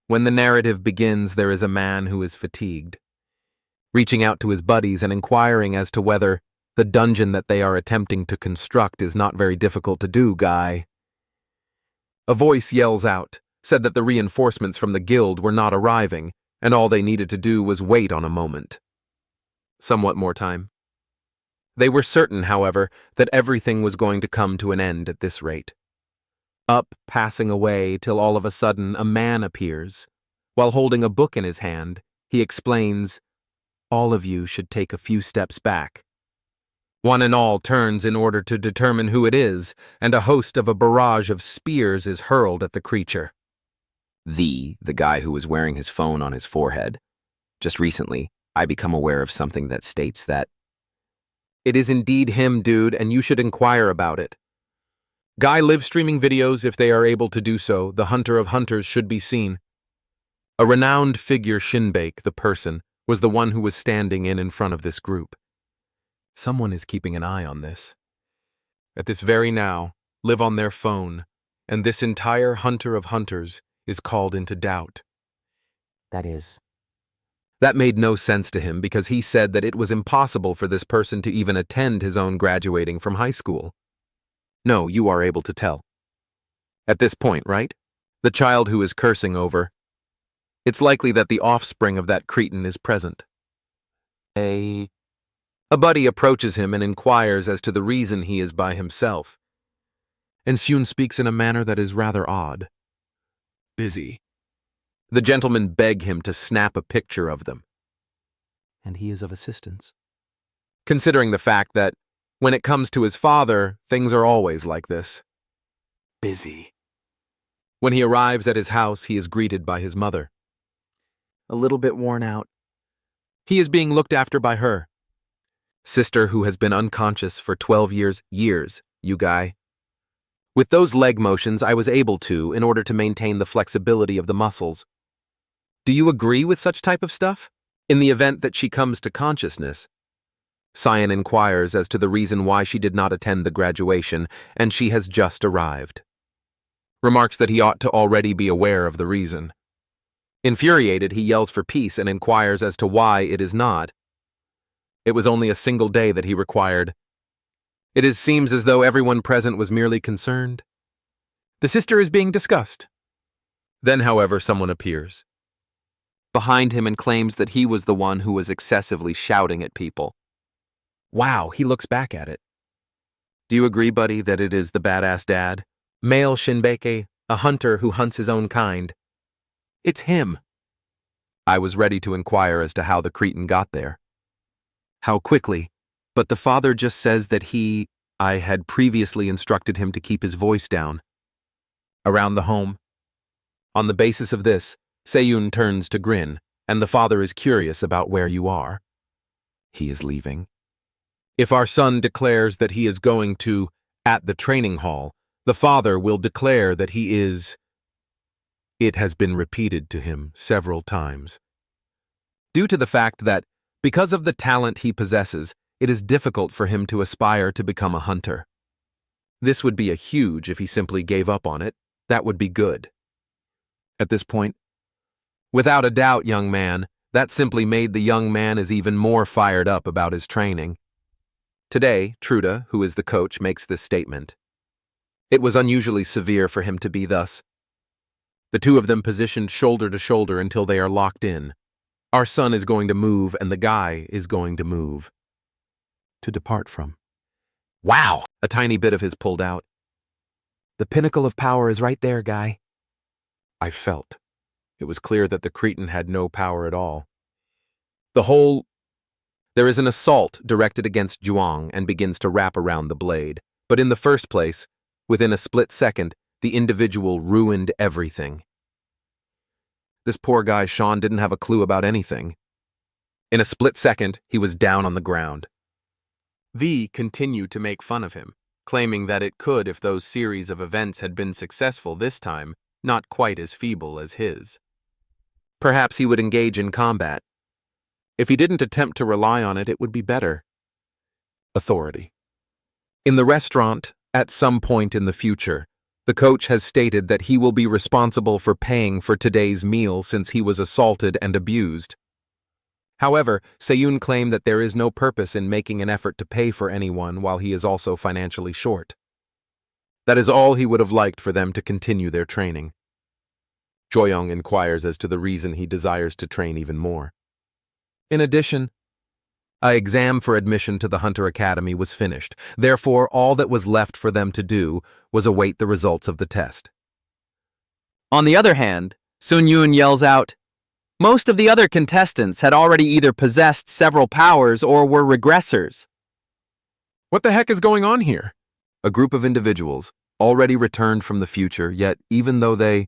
When the narrative begins, there is a man who is fatigued, reaching out to his buddies and inquiring as to whether the dungeon that they are attempting to construct is not very difficult to do, guy. A voice yells out, said that the reinforcements from the guild were not arriving, and all they needed to do was wait on a moment. Somewhat more time. They were certain, however, that everything was going to come to an end at this rate. Up, passing away, till all of a sudden a man appears. While holding a book in his hand, he explains, "All of you should take a few steps back." One and all turns in order to determine who it is, and a host of a barrage of spears is hurled at the creature. The guy who was wearing his phone on his forehead. Just recently, I become aware of something that states that It is indeed him, dude, and you should inquire about it. Guy live streaming videos if they are able to do so. The hunter of hunters should be seen. A renowned figure, Shinbake, the person, was the one who was standing in front of this group. Someone is keeping an eye on this. At this very now, live on their phone, and this entire hunter of hunters is called into doubt. That made no sense to him because he said that it was impossible for this person to even attend his own graduating from high school. No, you are able to tell. At this point, right? The child who is cursing over. It's likely that the offspring of that cretin is present. A buddy approaches him and inquires as to the reason he is by himself. And Xun speaks in a manner that is rather odd. Busy. The gentlemen beg him to snap a picture of them. And he is of assistance. Considering the fact that, when it comes to his father, things are always like this. Busy. When he arrives at his house, he is greeted by his mother. A little bit worn out. He is being looked after by her sister, who has been unconscious for 12 years, you guy. With those leg motions, I was able to, in order to maintain the flexibility of the muscles. Do you agree with such type of stuff? In the event that she comes to consciousness, Cyan inquires as to the reason why she did not attend the graduation, and she has just arrived. Remarks that he ought to already be aware of the reason. Infuriated, he yells for peace and inquires as to why it is not. It was only a single day that he required. It seems as though everyone present was merely concerned. The sister is being discussed. Then, however, someone appears behind him and claims that he was the one who was excessively shouting at people. Wow, he looks back at it. Do you agree, buddy, that it is the badass dad? Male Shinbeke, a hunter who hunts his own kind. It's him. I was ready to inquire as to how the cretin got there. How quickly, but the father just says that I had previously instructed him to keep his voice down. Around the home. On the basis of this, Seyun turns to grin, and the father is curious about where you are. He is leaving. If our son declares that he is going to, at the training hall, the father will declare that he is. It has been repeated to him several times. Due to the fact that, because of the talent he possesses, it is difficult for him to aspire to become a hunter. This would be a huge if he simply gave up on it. That would be good. At this point, without a doubt, young man, that simply made the young man is even more fired up about his training. Today, Truda, who is the coach, makes this statement. It was unusually severe for him to be thus. The two of them positioned shoulder to shoulder until they are locked in. Our son is going to move, and the guy is going to move. To depart from. Wow! A tiny bit of his pulled out. The pinnacle of power is right there, guy. I felt. It was clear that the cretin had no power at all. There is an assault directed against Zhuang and begins to wrap around the blade. But in the first place, within a split second, the individual ruined everything. This poor guy Sean didn't have a clue about anything. In a split second, he was down on the ground. V continued to make fun of him, claiming that it could if those series of events had been successful this time, not quite as feeble as his. Perhaps he would engage in combat. If he didn't attempt to rely on it, it would be better. Authority. In the restaurant, at some point in the future, The coach has stated that he will be responsible for paying for today's meal since he was assaulted and abused. However, Seyun claimed that there is no purpose in making an effort to pay for anyone while he is also financially short. That is all he would have liked for them to continue their training. Joyoung inquires as to the reason he desires to train even more. In addition, an exam for admission to the Hunter Academy was finished. Therefore, all that was left for them to do was await the results of the test. On the other hand, Sun Yoon yells out, "Most of the other contestants had already either possessed several powers or were regressors." What the heck is going on here? A group of individuals, already returned from the future, yet even though they...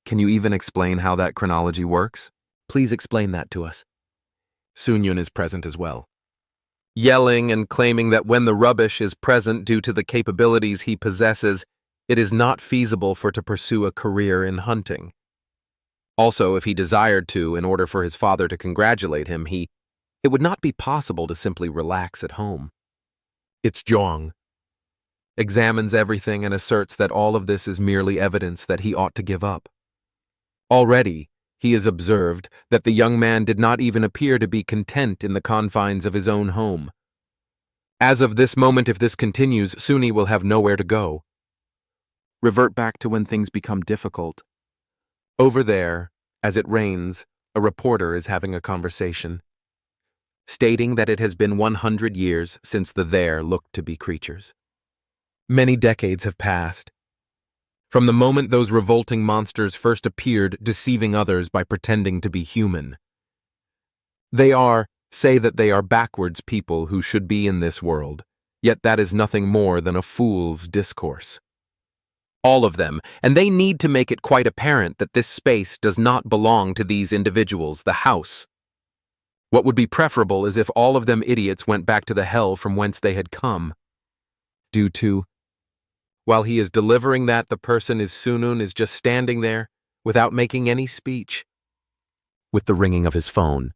Can you even explain how that chronology works? Please explain that to us. Sun-yoon is present as well, yelling and claiming that when the rubbish is present due to the capabilities he possesses, it is not feasible for to pursue a career in hunting. Also, if he desired to, in order for his father to congratulate him, it would not be possible to simply relax at home. It's Jong. Examines everything and asserts that all of this is merely evidence that he ought to give up. Already, he has observed that the young man did not even appear to be content in the confines of his own home. As of this moment, if this continues, Suni will have nowhere to go. Revert back to when things become difficult. Over there, as it rains, a reporter is having a conversation, stating that it has been 100 years since the there looked to be creatures. Many decades have passed. From the moment those revolting monsters first appeared, deceiving others by pretending to be human. Say that they are backwards people who should be in this world, yet that is nothing more than a fool's discourse. All of them, and they need to make it quite apparent that this space does not belong to these individuals, the house. What would be preferable is if all of them idiots went back to the hell from whence they had come. While he is delivering that, the person Sunun is just standing there without making any speech, with the ringing of his phone.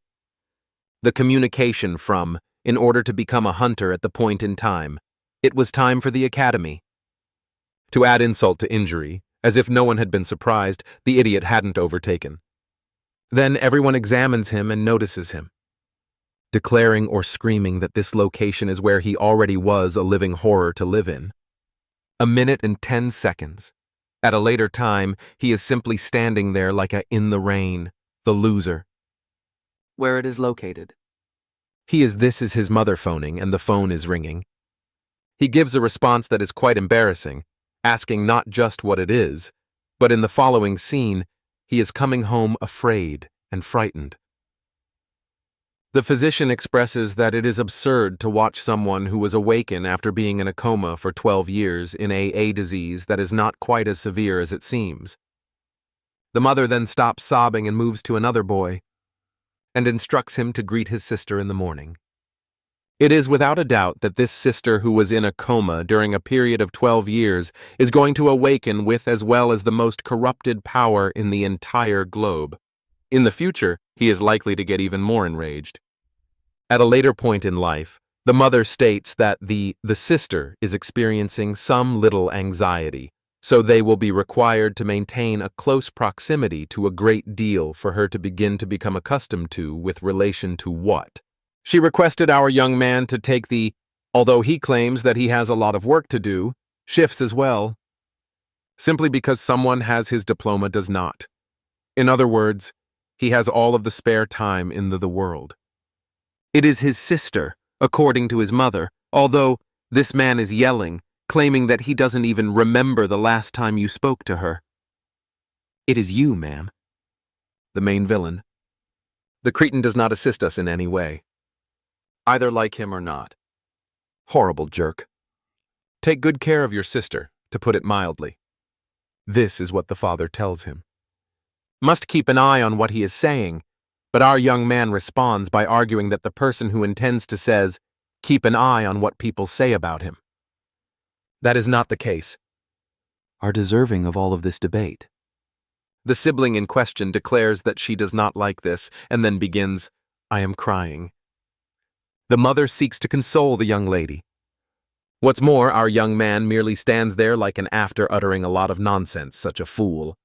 The communication from, in order to become a hunter at the point in time, it was time for the academy. To add insult to injury, as if no one had been surprised, the idiot hadn't overtaken. Then everyone examines him and notices him, declaring or screaming that this location is where he already was a living horror to live in. A minute and 10 seconds. At a later time, he is simply standing there like a in the rain, the loser. Where it is located. This is his mother phoning, and the phone is ringing. He gives a response that is quite embarrassing, asking not just what it is, but in the following scene, he is coming home afraid and frightened. The physician expresses that it is absurd to watch someone who was awakened after being in a coma for 12 years in a disease that is not quite as severe as it seems. The mother then stops sobbing and moves to another boy and instructs him to greet his sister in the morning. It is without a doubt that this sister who was in a coma during a period of 12 years is going to awaken with as well as the most corrupted power in the entire globe. In the future, he is likely to get even more enraged. At a later point in life, the mother states that the sister is experiencing some little anxiety, so they will be required to maintain a close proximity to a great deal for her to begin to become accustomed to with relation to what. She requested our young man to take although he claims that he has a lot of work to do, shifts as well. Simply because someone has his diploma does not. In other words, he has all of the spare time in the world. It is his sister, according to his mother, although this man is yelling, claiming that he doesn't even remember the last time you spoke to her. It is you, ma'am. The main villain. The cretin does not assist us in any way. Either like him or not. Horrible jerk. Take good care of your sister, to put it mildly. This is what the father tells him. Must keep an eye on what he is saying, but our young man responds by arguing that the person who intends to says, keep an eye on what people say about him. That is not the case. Are deserving of all of this debate. The sibling in question declares that she does not like this, and then begins, I am crying. The mother seeks to console the young lady. What's more, our young man merely stands there like an after uttering a lot of nonsense, such a fool.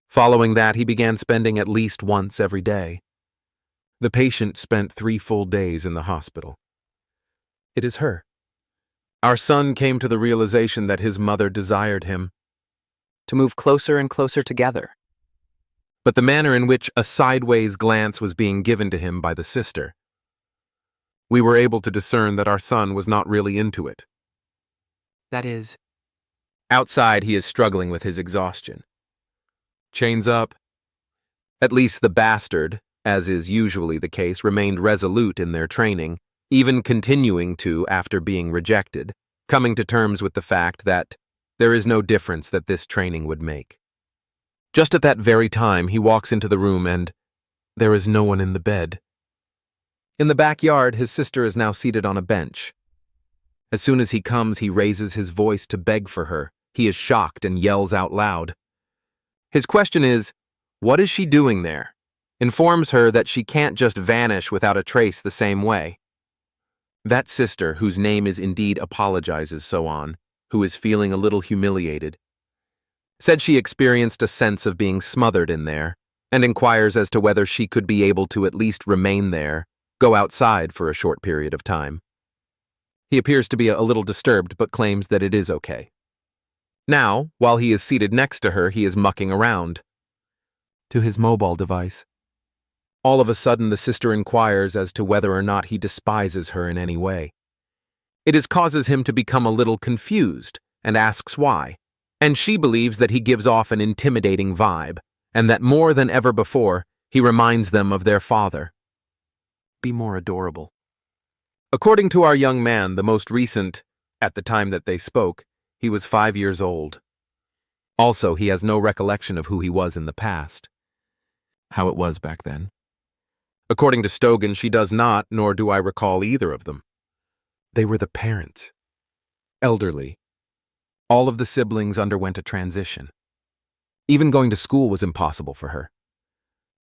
Following that, he began spending at least once every day. The patient spent 3 full days in the hospital. It is her. Our son came to the realization that his mother desired him, To move closer and closer together. but the manner in which a sideways glance was being given to him by the sister, we were able to discern that our son was not really into it. That is, Outside, he is struggling with his exhaustion. Chains up. At least the bastard, as is usually the case, remained resolute in their training, even continuing to after being rejected, coming to terms with the fact that there is no difference that this training would make. Just at that very time, he walks into the room and there is no one in the bed. In the backyard, his sister is now seated on a bench. As soon as he comes, he raises his voice to beg for her. He is shocked and yells out loud. His question is, what is she doing there? Informs her that she can't just vanish without a trace the same way. That sister, whose name is indeed apologizes so on, who is feeling a little humiliated, said she experienced a sense of being smothered in there, and inquires as to whether she could be able to at least remain there, go outside for a short period of time. He appears to be a little disturbed, but claims that it is okay. Now, while he is seated next to her, he is mucking around to his mobile device. All of a sudden, the sister inquires as to whether or not he despises her in any way. It causes him to become a little confused and asks why. And she believes that he gives off an intimidating vibe, and that more than ever before, he reminds them of their father. Be more adorable. According to our young man, the most recent, at the time that they spoke, he was 5 years old. Also, he has no recollection of who he was in the past. How it was back then. According to Stogan, she does not, nor do I recall either of them. They were the parents. Elderly. All of the siblings underwent a transition. Even going to school was impossible for her.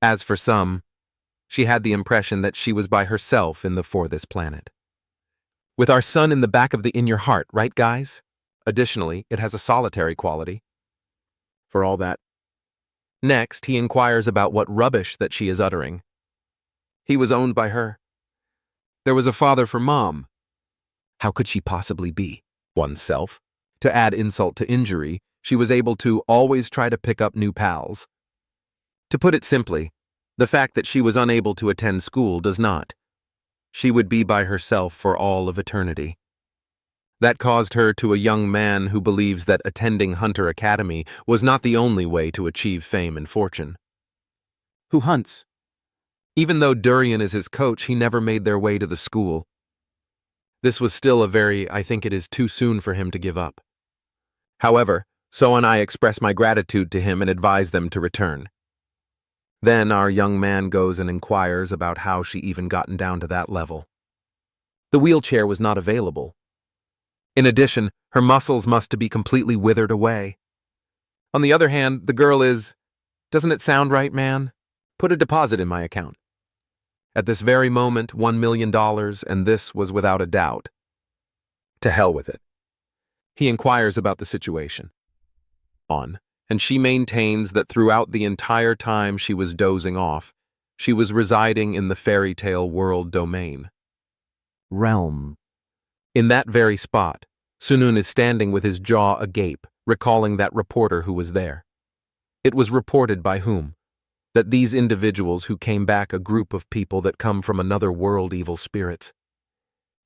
As for some, she had the impression that she was by herself for this planet. With our son in the back of the in your heart, right guys? Additionally, it has a solitary quality. For all that. Next, he inquires about what rubbish that she is uttering. He was owned by her. There was a father for mom. How could she possibly be oneself? To add insult to injury, she was able to always try to pick up new pals. To put it simply, the fact that she was unable to attend school does not. She would be by herself for all of eternity. That caused her to a young man who believes that attending Hunter Academy was not the only way to achieve fame and fortune. Who hunts? Even though Durian is his coach, he never made their way to the school. This was still I think it is too soon for him to give up. However, So and I express my gratitude to him and advise them to return. Then our young man goes and inquires about how she even gotten down to that level. The wheelchair was not available. In addition, her muscles must be completely withered away. On the other hand, the girl doesn't it sound right, man? Put a deposit in my account. At this very moment, $1 million, and this was without a doubt. To hell with it. He inquires about the situation. And she maintains that throughout the entire time she was dozing off, she was residing in the fairy tale world domain. Realm. In that very spot, Sunun is standing with his jaw agape, recalling that reporter who was there. It was reported by whom? That these individuals who came back a group of people that come from another world evil spirits.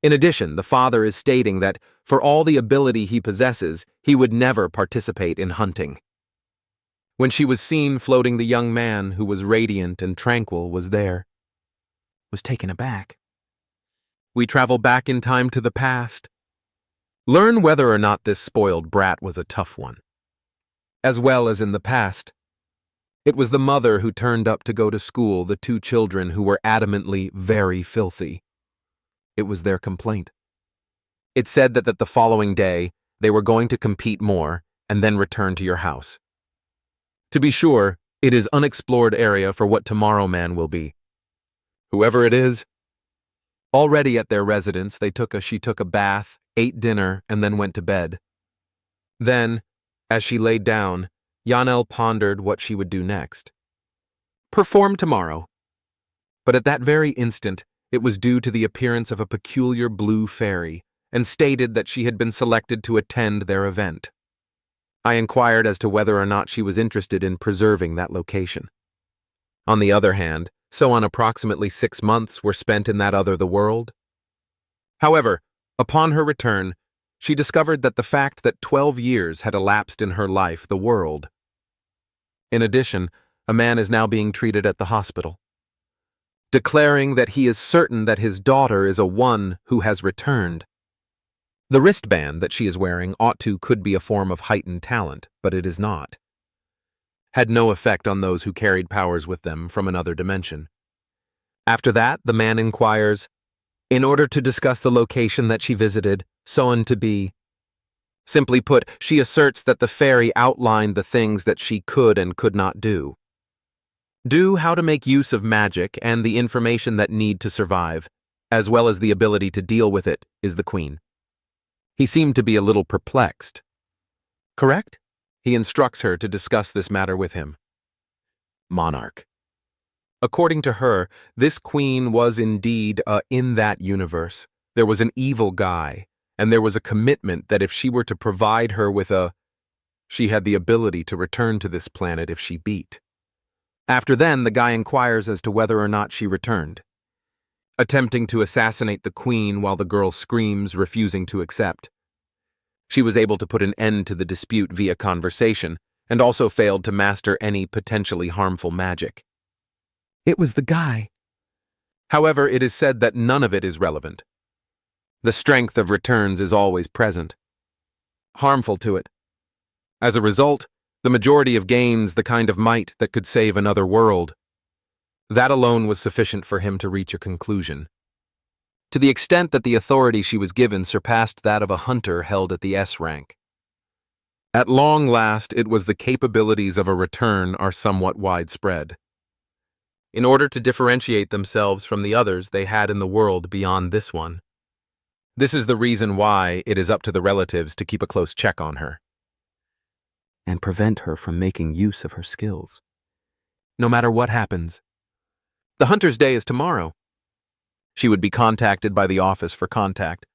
In addition, the father is stating that, for all the ability he possesses, he would never participate in hunting. When she was seen floating, the young man, who was radiant and tranquil, was there. Was taken aback. We travel back in time to the past. Learn whether or not this spoiled brat was a tough one. As well as in the past, it was the mother who turned up to go to school the two children who were adamantly very filthy. It was their complaint. It said that the following day, they were going to compete more and then return to your house. To be sure, it is unexplored area for what Tomorrow Man will be. Whoever it is. Already at their residence, she took a bath, ate dinner, and then went to bed. Then, as she laid down, Yanel pondered what she would do next. Perform tomorrow. But at that very instant, it was due to the appearance of a peculiar blue fairy, and stated that she had been selected to attend their event. I inquired as to whether or not she was interested in preserving that location. On the other hand, so on approximately 6 months were spent in that other the world. However, upon her return, she discovered that the fact that 12 years had elapsed in her life the world. In addition, a man is now being treated at the hospital, declaring that he is certain that his daughter is a one who has returned. The wristband that she is wearing could be a form of heightened talent, but it is not. Had no effect on those who carried powers with them from another dimension. After that, the man inquires, in order to discuss the location that she visited, so to be. Simply put, she asserts that the fairy outlined the things that she could and could not do. Do how to make use of magic and the information that need to survive, as well as the ability to deal with it, is the queen. He seemed to be a little perplexed. Correct? He instructs her to discuss this matter with him. Monarch. According to her, this queen was indeed in that universe. There was an evil guy, and there was a commitment that if she were to provide her with she had the ability to return to this planet if she beat. After then, the guy inquires as to whether or not she returned, attempting to assassinate the queen while the girl screams, refusing to accept. She was able to put an end to the dispute via conversation, and also failed to master any potentially harmful magic. It was the guy. However, it is said that none of it is relevant. The strength of returns is always present, harmful to it. As a result, the majority of gains the kind of might that could save another world. That alone was sufficient for him to reach a conclusion. To the extent that the authority she was given surpassed that of a hunter held at the S rank. At long last, it was the capabilities of a return are somewhat widespread. In order to differentiate themselves from the others they had in the world beyond this one. This is the reason why it is up to the relatives to keep a close check on her. And prevent her from making use of her skills. No matter what happens. The hunter's day is tomorrow. She would be contacted by the office for contact.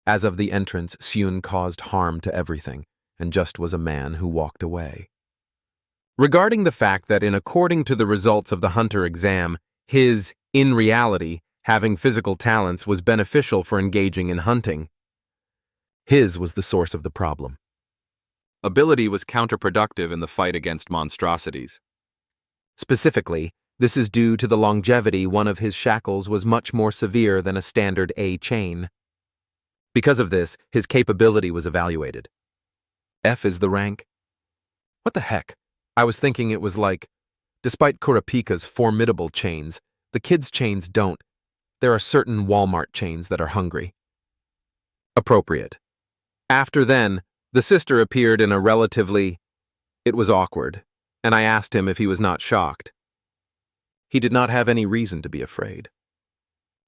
As of the entrance, Seun caused harm to everything, and just was a man who walked away. Regarding the fact that according to the results of the hunter exam, his, in reality, having physical talents was beneficial for engaging in hunting. His was the source of the problem. Ability was counterproductive in the fight against monstrosities. Specifically, this is due to the longevity one of his shackles was much more severe than a standard A chain. Because of this, his capability was evaluated. F is the rank. What the heck? I was thinking it was like, despite Kurapika's formidable chains, the kids' chains don't. There are certain Walmart chains that are hungry. Appropriate. After then, the sister appeared in a relatively... It was awkward, and I asked him if he was not shocked. He did not have any reason to be afraid.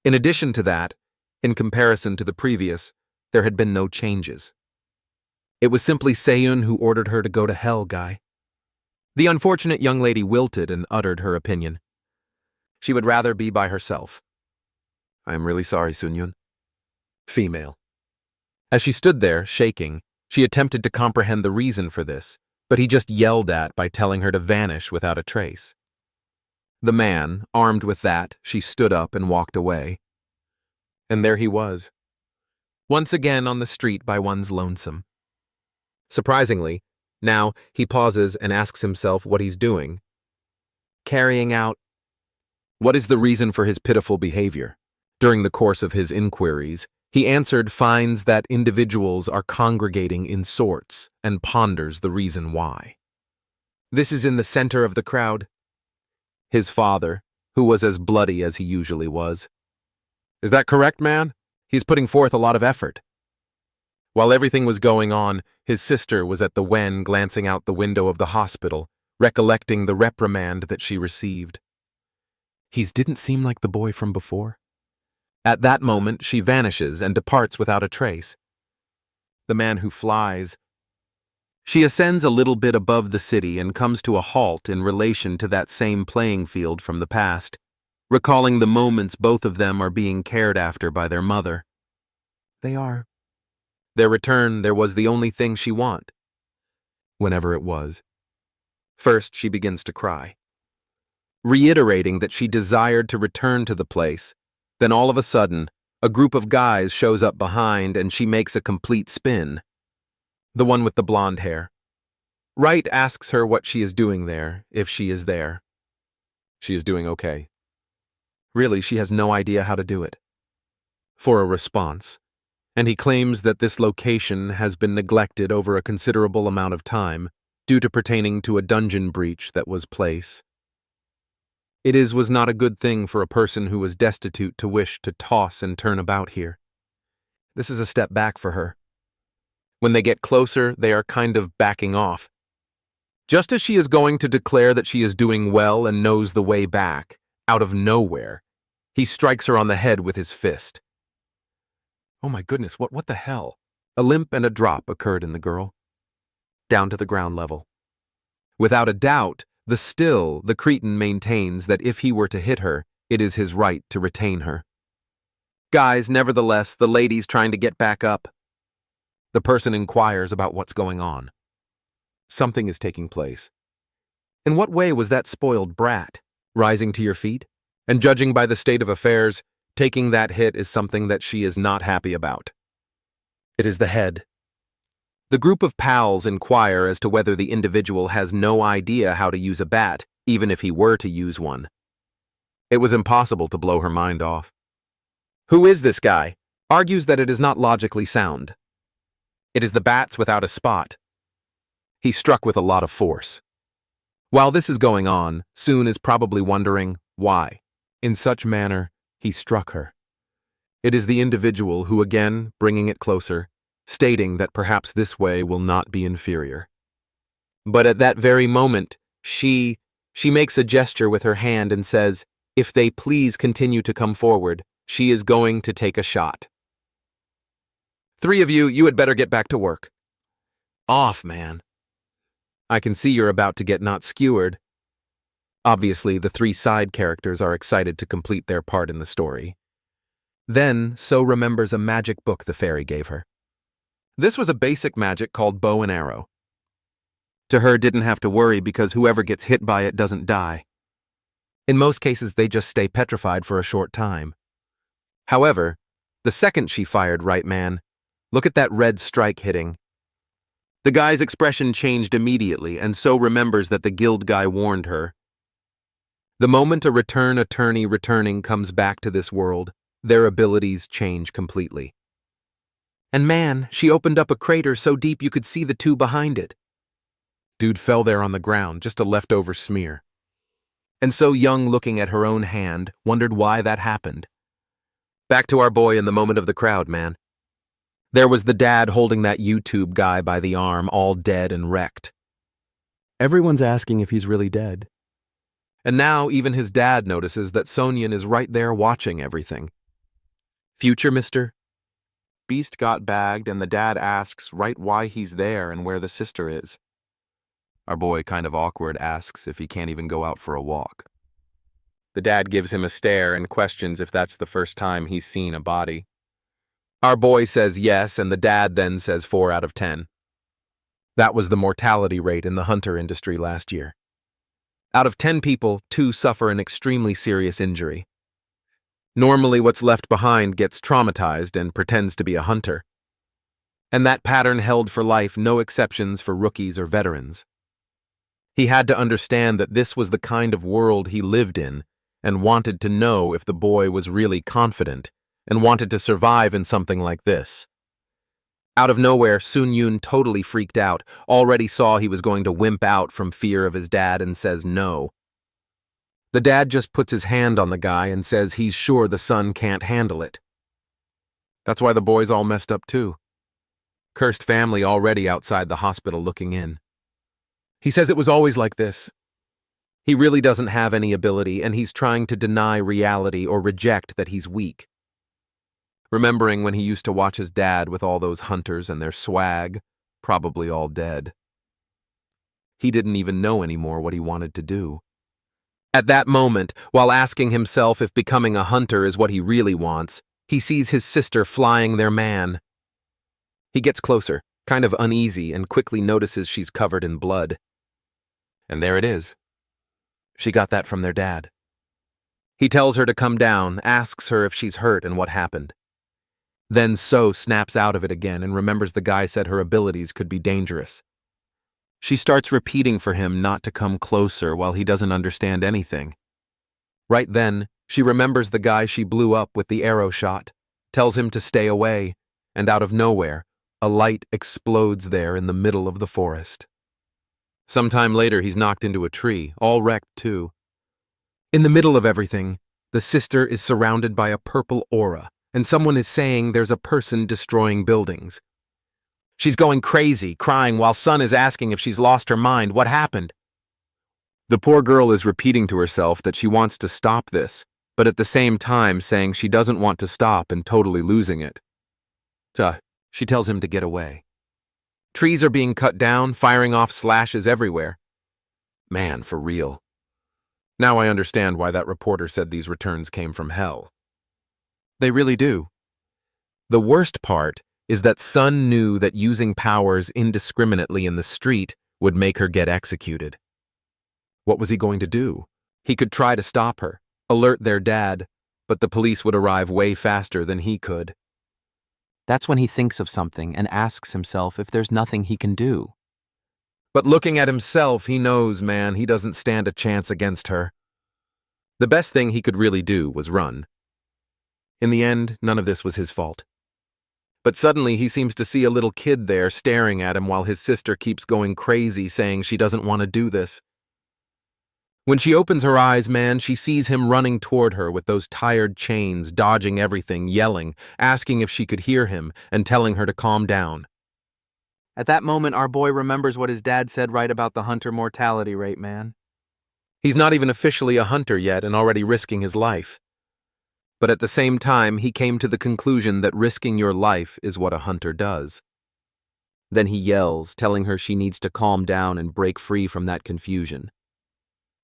In addition to that, in comparison to the previous, there had been no changes. It was simply Seun who ordered her to go to hell, guy. The unfortunate young lady wilted and uttered her opinion. She would rather be by herself. I am really sorry, Sunyun. Female. As she stood there, shaking, she attempted to comprehend the reason for this, but he just yelled at by telling her to vanish without a trace. The man, armed with that, she stood up and walked away. And there he was, once again on the street by one's lonesome. Surprisingly, now he pauses and asks himself what he's doing. Carrying out. What is the reason for his pitiful behavior? During the course of his inquiries, he answered finds that individuals are congregating in sorts and ponders the reason why. This is in the center of the crowd. His father, who was as bloody as he usually was. Is that correct, man? He's putting forth a lot of effort. While everything was going on, his sister was at the wen glancing out the window of the hospital, recollecting the reprimand that she received. He didn't seem like the boy from before. At that moment, she vanishes and departs without a trace, the man who flies. She ascends a little bit above the city and comes to a halt in relation to that same playing field from the past, recalling the moments both of them are being cared after by their mother. They are. Their return there was the only thing she want. Whenever it was. First, she begins to cry, reiterating that she desired to return to the place. Then all of a sudden, a group of guys shows up behind and she makes a complete spin. The one with the blonde hair. Wright asks her what she is doing there, if she is there. She is doing okay. Really, she has no idea how to do it. For a response. And he claims that this location has been neglected over a considerable amount of time due to pertaining to a dungeon breach that was place. Was not a good thing for a person who was destitute to wish to toss and turn about here. This is a step back for her. When they get closer, they are kind of backing off. Just as she is going to declare that she is doing well and knows the way back, out of nowhere, he strikes her on the head with his fist. Oh my goodness, what the hell? A limp and a drop occurred in the girl. Down to the ground level. Without a doubt, the Cretan maintains that if he were to hit her, it is his right to retain her. Guys, nevertheless, the lady's trying to get back up. The person inquires about what's going on. Something is taking place. In what way was that spoiled brat rising to your feet? And judging by the state of affairs, taking that hit is something that she is not happy about. It is the head. The group of pals inquire as to whether the individual has no idea how to use a bat, even if he were to use one. It was impossible to blow her mind off. Who is this guy? Argues that it is not logically sound. It is the bats without a spot. He struck with a lot of force. While this is going on, Soon is probably wondering why, in such manner, he struck her. It is the individual who, again, bringing it closer, stating that perhaps this way will not be inferior. But at that very moment, she makes a gesture with her hand and says, if they please continue to come forward, she is going to take a shot. 3 of you had better get back to work. Off, man. I can see you're about to get not skewered. Obviously, the 3 side characters are excited to complete their part in the story. Then, So remembers a magic book the fairy gave her. This was a basic magic called bow and arrow. To her, didn't have to worry because whoever gets hit by it doesn't die. In most cases, they just stay petrified for a short time. However, the second she fired, right man, look at that red strike hitting. The guy's expression changed immediately, and So remembers that the guild guy warned her. The moment a return attorney returning comes back to this world, their abilities change completely. And man, she opened up a crater so deep you could see the 2 behind it. Dude fell there on the ground, just a leftover smear. And So Young, looking at her own hand, wondered why that happened. Back to our boy in the moment of the crowd, man. There was the dad holding that YouTube guy by the arm, all dead and wrecked. Everyone's asking if he's really dead. And now even his dad notices that Sonyan is right there watching everything. Future, mister? Beast got bagged and the dad asks right why he's there and where the sister is. Our boy, kind of awkward, asks if he can't even go out for a walk. The dad gives him a stare and questions if that's the first time he's seen a body. Our boy says yes, and the dad then says 4 out of 10. That was the mortality rate in the hunter industry last year. Out of 10 people, 2 suffer an extremely serious injury. Normally what's left behind gets traumatized and pretends to be a hunter. And that pattern held for life, no exceptions for rookies or veterans. He had to understand that this was the kind of world he lived in and wanted to know if the boy was really confident and wanted to survive in something like this. Out of nowhere, Sun Yun totally freaked out, already saw he was going to wimp out from fear of his dad and says no. The dad just puts his hand on the guy and says he's sure the son can't handle it. That's why the boy's all messed up too. Cursed family already outside the hospital looking in. He says it was always like this. He really doesn't have any ability and he's trying to deny reality or reject that he's weak. remembering when he used to watch his dad with all those hunters and their swag, probably all dead. He didn't even know anymore what he wanted to do. At that moment, while asking himself if becoming a hunter is what he really wants, he sees his sister flying their man. He gets closer, kind of uneasy, and quickly notices she's covered in blood. And there it is. She got that from their dad. He tells her to come down, asks her if she's hurt and what happened. Then So snaps out of it again and remembers the guy said her abilities could be dangerous. She starts repeating for him not to come closer while he doesn't understand anything. Right then, she remembers the guy she blew up with the arrow shot, tells him to stay away, and out of nowhere, a light explodes there in the middle of the forest. Sometime later, he's knocked into a tree, all wrecked too. In the middle of everything, the sister is surrounded by a purple aura, and someone is saying there's a person destroying buildings. She's going crazy, crying while Sun is asking if she's lost her mind. What happened? The poor girl is repeating to herself that she wants to stop this, but at the same time saying she doesn't want to stop and totally losing it. She tells him to get away. Trees are being cut down, firing off slashes everywhere. Man, for real. Now I understand why that reporter said these returns came from hell. They really do. The worst part is that Sun knew that using powers indiscriminately in the street would make her get executed. What was he going to do? He could try to stop her, alert their dad, but the police would arrive way faster than he could. That's when he thinks of something and asks himself if there's nothing he can do. But looking at himself, he knows, man, he doesn't stand a chance against her. The best thing he could really do was run. In the end, none of this was his fault. But suddenly he seems to see a little kid there staring at him while his sister keeps going crazy saying she doesn't want to do this. When she opens her eyes, man, she sees him running toward her with those tired chains, dodging everything, yelling, asking if she could hear him, and telling her to calm down. At that moment, our boy remembers what his dad said right about the hunter mortality rate, man. He's not even officially a hunter yet and already risking his life. But at the same time, he came to the conclusion that risking your life is what a hunter does. Then he yells, telling her she needs to calm down and break free from that confusion.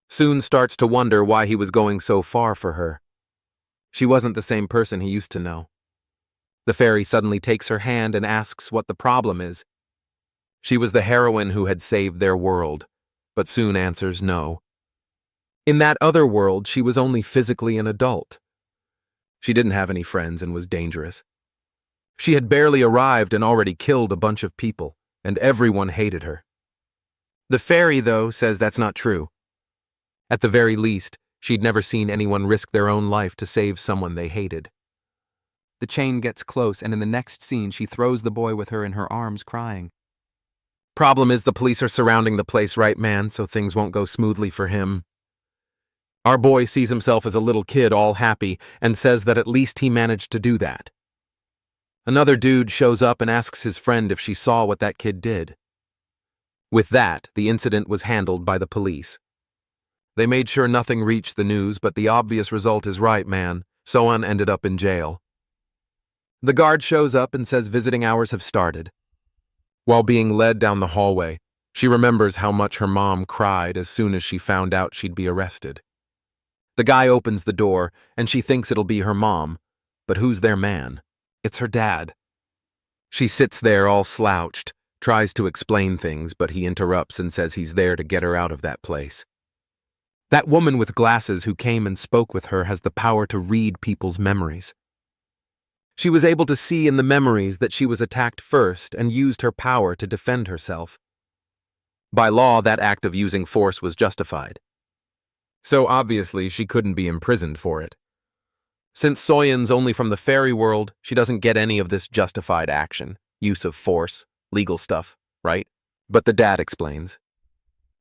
Soon starts to wonder why he was going so far for her. She wasn't the same person he used to know. The fairy suddenly takes her hand and asks what the problem is. She was the heroine who had saved their world, but soon answers no. In that other world, she was only physically an adult. She didn't have any friends and was dangerous. She had barely arrived and already killed a bunch of people, and everyone hated her. The fairy, though, says that's not true. At the very least, she'd never seen anyone risk their own life to save someone they hated. The chain gets close, and in the next scene, she throws the boy with her in her arms, crying. Problem is the police are surrounding the place, right, man, so things won't go smoothly for him. Our boy sees himself as a little kid all happy and says that at least he managed to do that. Another dude shows up and asks his friend if she saw what that kid did. With that, the incident was handled by the police. They made sure nothing reached the news, but the obvious result is right, man. Soan ended up in jail. The guard shows up and says visiting hours have started. While being led down the hallway, she remembers how much her mom cried as soon as she found out she'd be arrested. The guy opens the door, and she thinks it'll be her mom, but who's their man? It's her dad. She sits there all slouched, tries to explain things, but he interrupts and says he's there to get her out of that place. That woman with glasses who came and spoke with her has the power to read people's memories. She was able to see in the memories that she was attacked first and used her power to defend herself. By law, that act of using force was justified. So obviously, she couldn't be imprisoned for it. Since Soyan's only from the fairy world, she doesn't get any of this justified action, use of force, legal stuff, right? But the dad explains.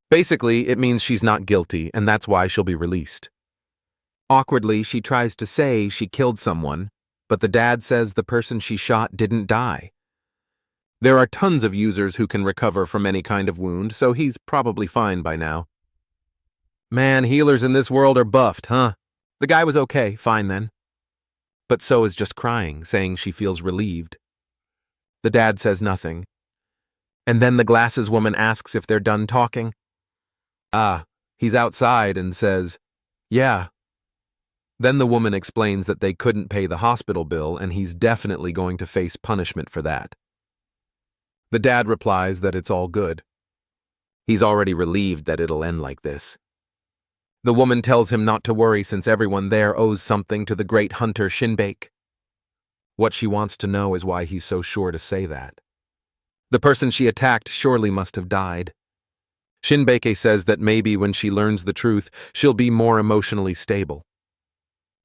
Basically, it means she's not guilty, and that's why she'll be released. Awkwardly, she tries to say she killed someone, but the dad says the person she shot didn't die. There are tons of users who can recover from any kind of wound, so he's probably fine by now. Man, healers in this world are buffed, huh? The guy was okay, fine then. but So is just crying, saying she feels relieved. The dad says nothing. And then the glasses woman asks if they're done talking. He's outside and says, yeah. Then the woman explains that they couldn't pay the hospital bill and he's definitely going to face punishment for that. The dad replies that it's all good. He's already relieved that it'll end like this. The woman tells him not to worry since everyone there owes something to the great hunter Shinbake. What she wants to know is why he's so sure to say that. The person she attacked surely must have died. Shinbake says that maybe when she learns the truth, she'll be more emotionally stable.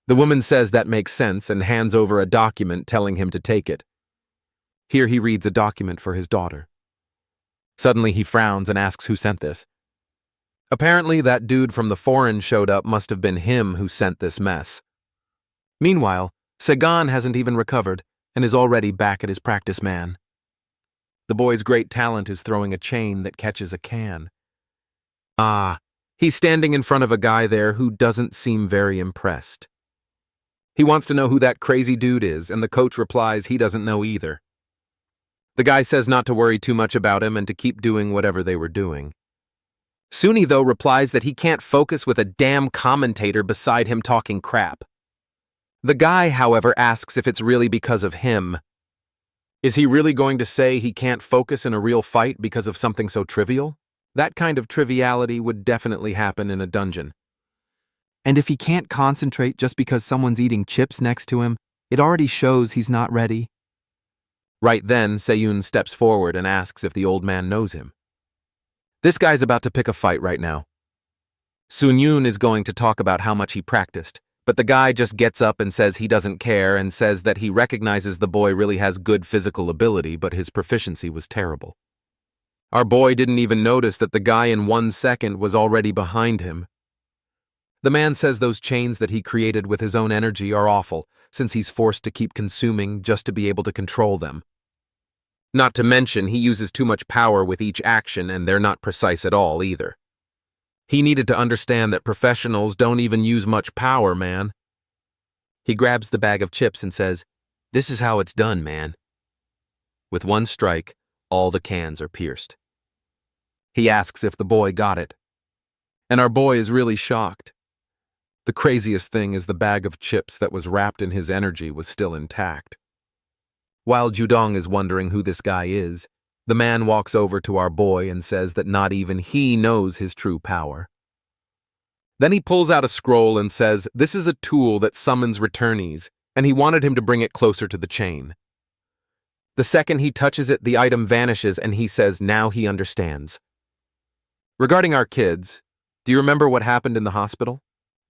The woman says that makes sense and hands over a document telling him to take it. Here he reads a document for his daughter. Suddenly he frowns and asks who sent this. Apparently that dude from the foreign showed up must have been him who sent this mess. Meanwhile, Sagan hasn't even recovered and is already back at his practice man. The boy's great talent is throwing a chain that catches a can. He's standing in front of a guy there who doesn't seem very impressed. He wants to know who that crazy dude is, and the coach replies he doesn't know either. The guy says not to worry too much about him and to keep doing whatever they were doing. Suni, though, replies that he can't focus with a damn commentator beside him talking crap. The guy, however, asks if it's really because of him. Is he really going to say he can't focus in a real fight because of something so trivial? That kind of triviality would definitely happen in a dungeon. And if he can't concentrate just because someone's eating chips next to him, it already shows he's not ready. Right then, Seyun steps forward and asks if the old man knows him. This guy's about to pick a fight right now. Sunyun is going to talk about how much he practiced, but the guy just gets up and says he doesn't care and says that he recognizes the boy really has good physical ability, but his proficiency was terrible. Our boy didn't even notice that the guy in 1 second was already behind him. The man says those chains that he created with his own energy are awful, since he's forced to keep consuming just to be able to control them. Not to mention, he uses too much power with each action and they're not precise at all either. He needed to understand that professionals don't even use much power, man. He grabs the bag of chips and says, "This is how it's done, man." With one strike, all the cans are pierced. He asks if the boy got it. And our boy is really shocked. The craziest thing is the bag of chips that was wrapped in his energy was still intact. While Judong is wondering who this guy is, the man walks over to our boy and says that not even he knows his true power. Then he pulls out a scroll and says this is a tool that summons returnees, and he wanted him to bring it closer to the chain. The second he touches it, the item vanishes and he says now he understands. Regarding our kids, do you remember what happened in the hospital?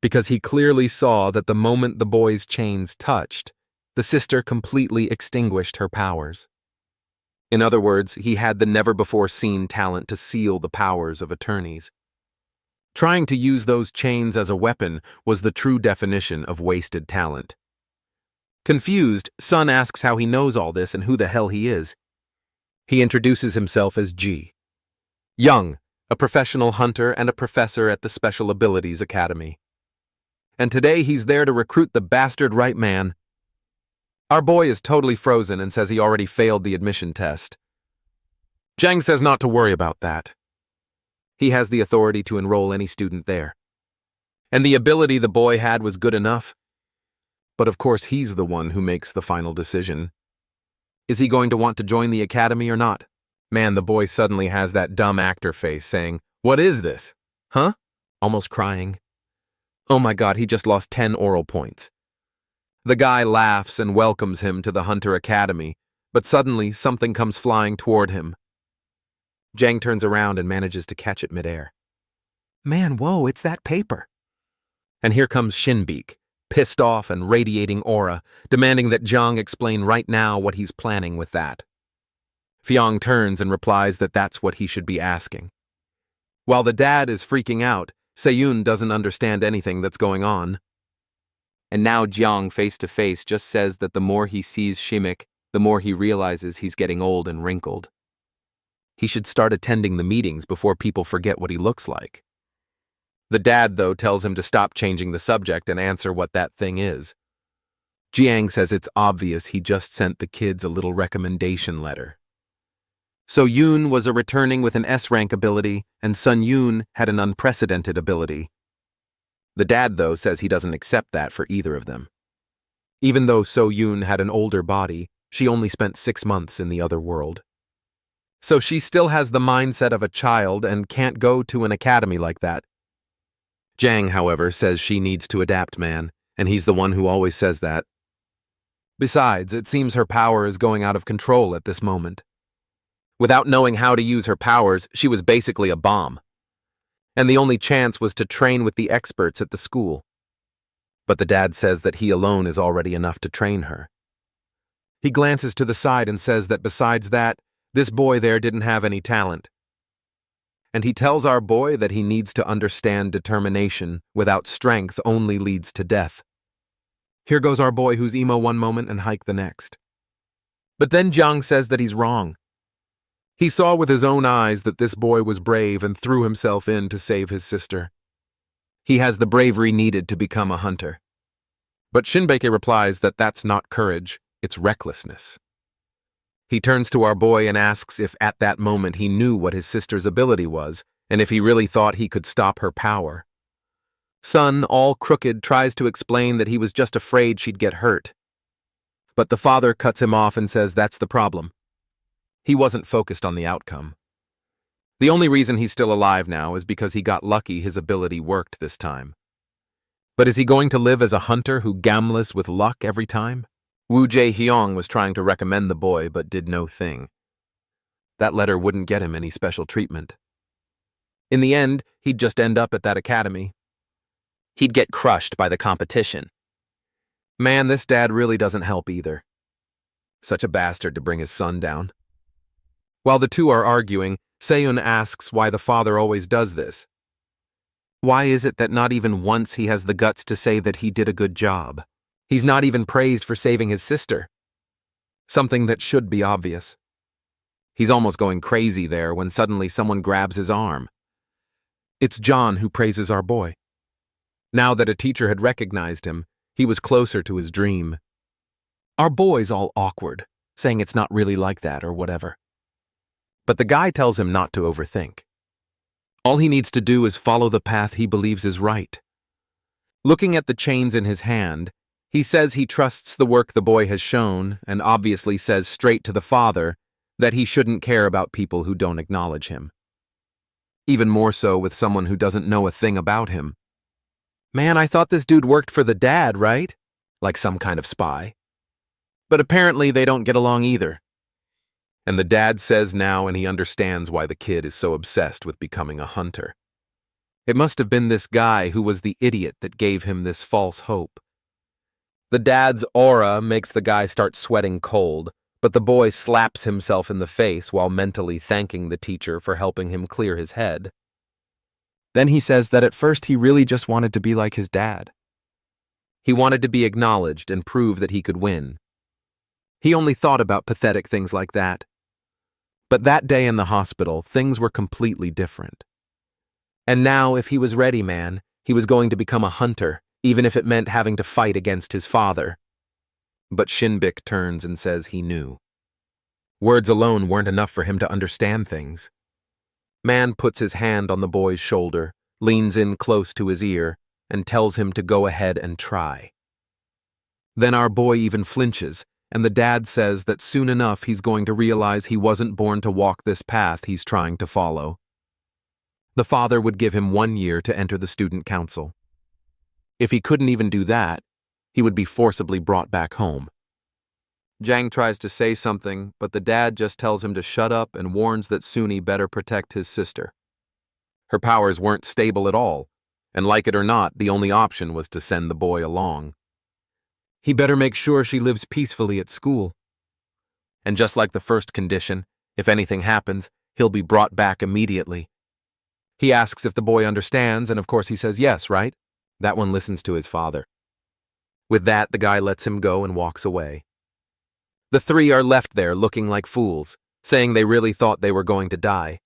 Because he clearly saw that the moment the boy's chains touched, the sister completely extinguished her powers. In other words, he had the never-before-seen talent to seal the powers of attorneys. Trying to use those chains as a weapon was the true definition of wasted talent. Confused, Sun asks how he knows all this and who the hell he is. He introduces himself as Ji. Young, a professional hunter and a professor at the Special Abilities Academy. And today he's there to recruit the bastard right man. Our boy is totally frozen and says he already failed the admission test. Zhang says not to worry about that. He has the authority to enroll any student there. And the ability the boy had was good enough. But of course he's the one who makes the final decision. Is he going to want to join the academy or not? Man, the boy suddenly has that dumb actor face saying, "What is this? Huh?" Almost crying. Oh my god, he just lost 10 oral points. The guy laughs and welcomes him to the Hunter Academy, but suddenly something comes flying toward him. Zhang turns around and manages to catch it midair. Man, whoa, it's that paper. And here comes Shinbeak, pissed off and radiating aura, demanding that Zhang explain right now what he's planning with that. Fiong turns and replies that that's what he should be asking. While the dad is freaking out, Seyun doesn't understand anything that's going on. And now Jiang face to face just says that the more he sees Shimik, the more he realizes he's getting old and wrinkled. He should start attending the meetings before people forget what he looks like. The dad, though, tells him to stop changing the subject and answer what that thing is. Jiang says it's obvious he just sent the kids a little recommendation letter. So Yoon was a returning with an S-rank ability, and Sun Yoon had an unprecedented ability. The dad, though, says he doesn't accept that for either of them. Even though So Yoon had an older body, she only spent 6 months in the other world. So she still has the mindset of a child and can't go to an academy like that. Jiang, however, says she needs to adapt, man, and he's the one who always says that. Besides, it seems her power is going out of control at this moment. Without knowing how to use her powers, she was basically a bomb. And the only chance was to train with the experts at the school. But the dad says that he alone is already enough to train her. He glances to the side and says that besides that, this boy there didn't have any talent. And he tells our boy that he needs to understand determination without strength only leads to death. Here goes our boy who's emo one moment and hike the next. But then Jiang says that he's wrong. He saw with his own eyes that this boy was brave and threw himself in to save his sister. He has the bravery needed to become a hunter. But Shinbeke replies that that's not courage, it's recklessness. He turns to our boy and asks if at that moment he knew what his sister's ability was, and if he really thought he could stop her power. Sun, all crooked, tries to explain that he was just afraid she'd get hurt. But the father cuts him off and says that's the problem. He wasn't focused on the outcome. The only reason he's still alive now is because he got lucky his ability worked this time. But is he going to live as a hunter who gambles with luck every time? Wu Jae-hyung was trying to recommend the boy but did no thing. That letter wouldn't get him any special treatment. In the end, he'd just end up at that academy. He'd get crushed by the competition. Man, this dad really doesn't help either. Such a bastard to bring his son down. While the two are arguing, Seun asks why the father always does this. Why is it that not even once he has the guts to say that he did a good job? He's not even praised for saving his sister. Something that should be obvious. He's almost going crazy there when suddenly someone grabs his arm. It's John who praises our boy. Now that a teacher had recognized him, he was closer to his dream. Our boy's all awkward, saying it's not really like that or whatever. But the guy tells him not to overthink. All he needs to do is follow the path he believes is right. Looking at the chains in his hand, he says he trusts the work the boy has shown and obviously says straight to the father that he shouldn't care about people who don't acknowledge him. Even more so with someone who doesn't know a thing about him. Man, I thought this dude worked for the dad, right? Like some kind of spy. But apparently they don't get along either. And the dad says now and he understands why the kid is so obsessed with becoming a hunter. It must have been this guy who was the idiot that gave him this false hope. The dad's aura makes the guy start sweating cold, but the boy slaps himself in the face while mentally thanking the teacher for helping him clear his head. Then he says that at first he really just wanted to be like his dad. He wanted to be acknowledged and prove that he could win. He only thought about pathetic things like that. But that day in the hospital, things were completely different. And now, if he was ready, man, he was going to become a hunter, even if it meant having to fight against his father. But Shinbik turns and says he knew. Words alone weren't enough for him to understand things. Man puts his hand on the boy's shoulder, leans in close to his ear, and tells him to go ahead and try. Then our boy even flinches, and the dad says that soon enough he's going to realize he wasn't born to walk this path he's trying to follow. The father would give him 1 year to enter the student council. If he couldn't even do that, he would be forcibly brought back home. Jiang tries to say something, but the dad just tells him to shut up and warns that Suni better protect his sister. Her powers weren't stable at all, and like it or not, the only option was to send the boy along. He better make sure she lives peacefully at school. And just like the first condition, if anything happens, he'll be brought back immediately. He asks if the boy understands, and of course he says yes, right? That one listens to his father. With that, the guy lets him go and walks away. The three are left there looking like fools, saying they really thought they were going to die.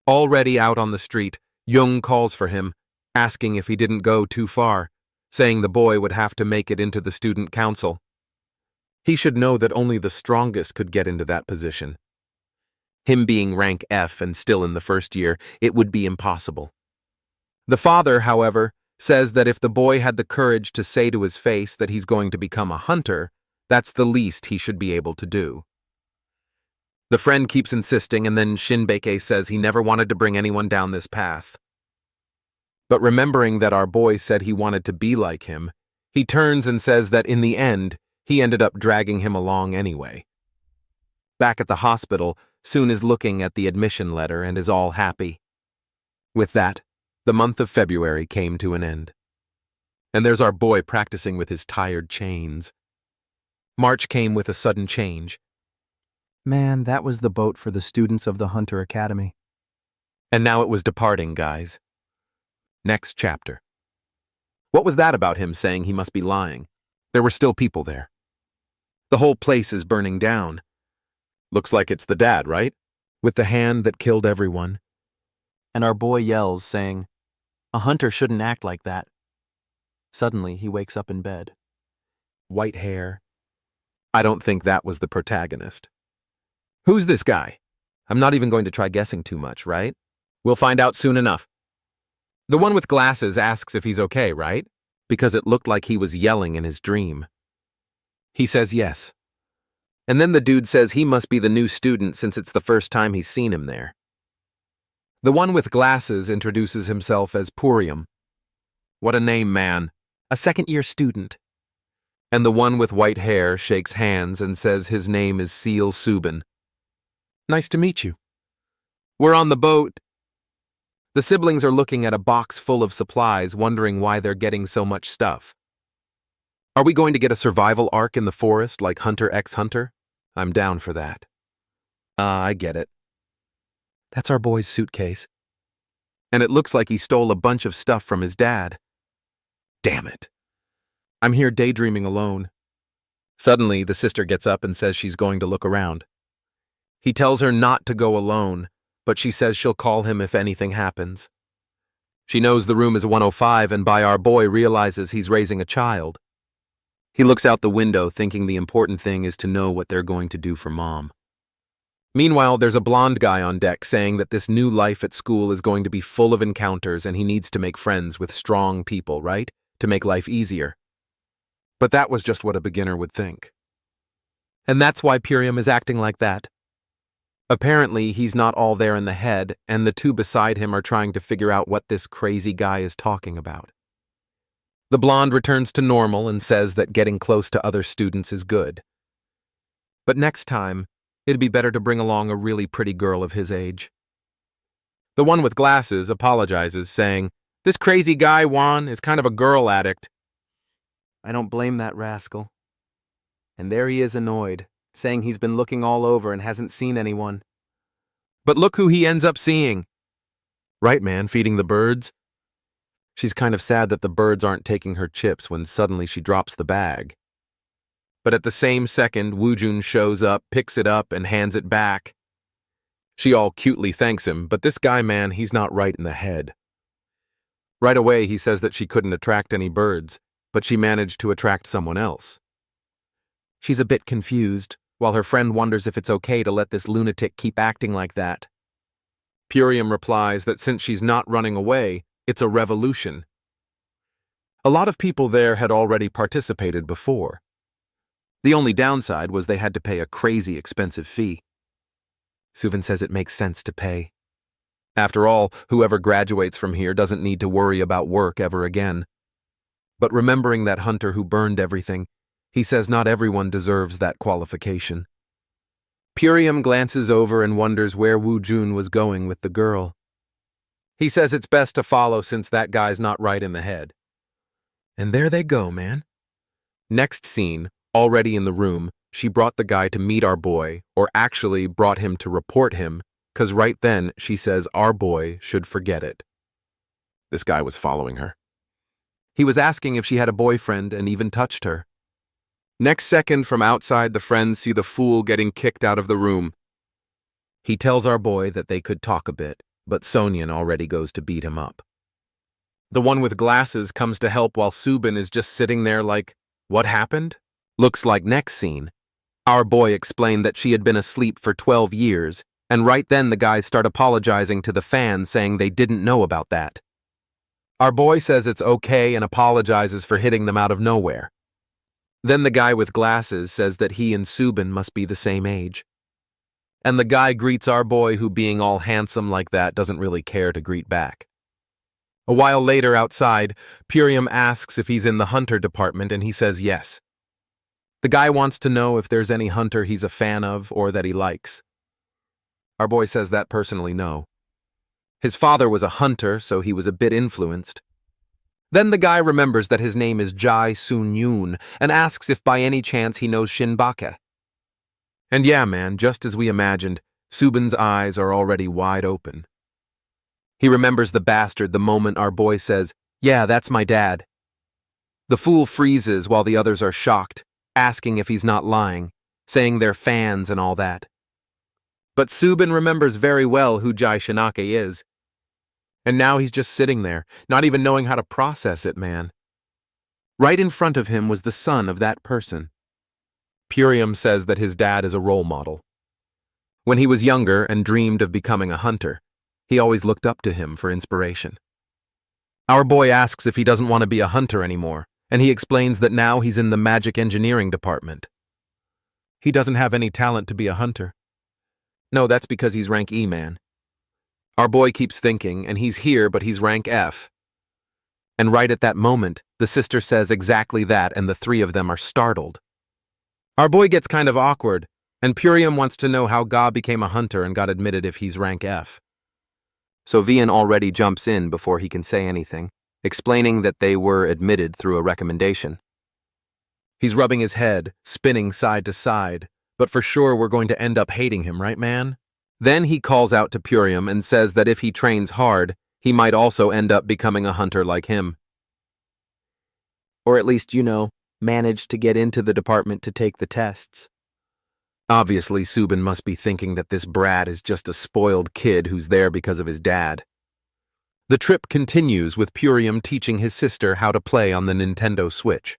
Already out on the street, Jung calls for him, asking if he didn't go too far, saying the boy would have to make it into the student council. He should know that only the strongest could get into that position. Him being rank F and still in the first year, it would be impossible. The father, however, says that if the boy had the courage to say to his face that he's going to become a hunter, that's the least he should be able to do. The friend keeps insisting, and then Shinbeke says he never wanted to bring anyone down this path. But remembering that our boy said he wanted to be like him, he turns and says that in the end, he ended up dragging him along anyway. Back at the hospital, Soon is looking at the admission letter and is all happy. With that, the month of February came to an end. And there's our boy practicing with his tired chains. March came with a sudden change. Man, that was the boat for the students of the Hunter Academy. And now it was departing, guys. Next chapter. What was that about him saying he must be lying? There were still people there. The whole place is burning down. Looks like it's the dad, right? With the hand that killed everyone. And our boy yells, saying, "A hunter shouldn't act like that." Suddenly, he wakes up in bed. White hair. I don't think that was the protagonist. Who's this guy? I'm not even going to try guessing too much, right? We'll find out soon enough. The one with glasses asks if he's okay, right? Because it looked like he was yelling in his dream. He says yes. And then the dude says he must be the new student since it's the first time he's seen him there. The one with glasses introduces himself as Purium. What a name, man. A second-year student. And the one with white hair shakes hands and says his name is Seal Subin. Nice to meet you. We're on the boat. The siblings are looking at a box full of supplies, wondering why they're getting so much stuff. Are we going to get a survival arc in the forest like Hunter x Hunter? I'm down for that. I get it. That's our boy's suitcase. And it looks like he stole a bunch of stuff from his dad. Damn it. I'm here daydreaming alone. Suddenly, the sister gets up and says she's going to look around. He tells her not to go alone, but she says she'll call him if anything happens. She knows the room is 105 and by our boy realizes he's raising a child. He looks out the window thinking the important thing is to know what they're going to do for mom. Meanwhile, there's a blonde guy on deck saying that this new life at school is going to be full of encounters and he needs to make friends with strong people, right? To make life easier. But that was just what a beginner would think. And that's why Purium is acting like that. Apparently, he's not all there in the head, and the two beside him are trying to figure out what this crazy guy is talking about. The blonde returns to normal and says that getting close to other students is good. But next time, it'd be better to bring along a really pretty girl of his age. The one with glasses apologizes, saying, "This crazy guy, Juan, is kind of a girl addict." I don't blame that rascal. And there he is annoyed, saying he's been looking all over and hasn't seen anyone. But look who he ends up seeing. Right, man, feeding the birds. She's kind of sad that the birds aren't taking her chips when suddenly she drops the bag. But at the same second, Woojun shows up, picks it up, and hands it back. She all cutely thanks him, but this guy, man, he's not right in the head. Right away, he says that she couldn't attract any birds, but she managed to attract someone else. She's a bit confused, while her friend wonders if it's okay to let this lunatic keep acting like that. Purium replies that since she's not running away, it's a revolution. A lot of people there had already participated before. The only downside was they had to pay a crazy expensive fee. Suvin says it makes sense to pay. After all, whoever graduates from here doesn't need to worry about work ever again. But remembering that hunter who burned everything, he says not everyone deserves that qualification. Purium glances over and wonders where Woojun was going with the girl. He says it's best to follow since that guy's not right in the head. And there they go, man. Next scene, already in the room, she brought the guy to meet our boy, or actually brought him to report him, 'cause right then she says our boy should forget it. This guy was following her. He was asking if she had a boyfriend and even touched her. Next second, from outside, the friends see the fool getting kicked out of the room. He tells our boy that they could talk a bit, but Sonyan already goes to beat him up. The one with glasses comes to help while Subin is just sitting there like, what happened? Looks like next scene. Our boy explained that she had been asleep for 12 years, and right then the guys start apologizing to the fans saying they didn't know about that. Our boy says it's okay and apologizes for hitting them out of nowhere. Then the guy with glasses says that he and Subin must be the same age. And the guy greets our boy, who, being all handsome like that, doesn't really care to greet back. A while later outside, Purium asks if he's in the hunter department, and he says yes. The guy wants to know if there's any hunter he's a fan of or that he likes. Our boy says that personally no. His father was a hunter, so he was a bit influenced. Then the guy remembers that his name is Jai Sun-yoon and asks if by any chance he knows Shinbaka. And yeah, man, just as we imagined, Subin's eyes are already wide open. He remembers the bastard the moment our boy says, "Yeah, that's my dad." The fool freezes while the others are shocked, asking if he's not lying, saying they're fans and all that. But Subin remembers very well who Jai Shinake is. And now he's just sitting there, not even knowing how to process it, man. Right in front of him was the son of that person. Purium says that his dad is a role model. When he was younger and dreamed of becoming a hunter, he always looked up to him for inspiration. Our boy asks if he doesn't want to be a hunter anymore, and he explains that now he's in the magic engineering department. He doesn't have any talent to be a hunter. No, that's because he's rank E, man. Our boy keeps thinking, and he's here, but he's rank F. And right at that moment, the sister says exactly that, and the three of them are startled. Our boy gets kind of awkward, and Purium wants to know how Ga became a hunter and got admitted if he's rank F. So Vian already jumps in before he can say anything, explaining that they were admitted through a recommendation. He's rubbing his head, spinning side to side, but for sure we're going to end up hating him, right, man? Then he calls out to Purium and says that if he trains hard, he might also end up becoming a hunter like him. Or at least, manage to get into the department to take the tests. Obviously, Subin must be thinking that this brat is just a spoiled kid who's there because of his dad. The trip continues with Purium teaching his sister how to play on the Nintendo Switch.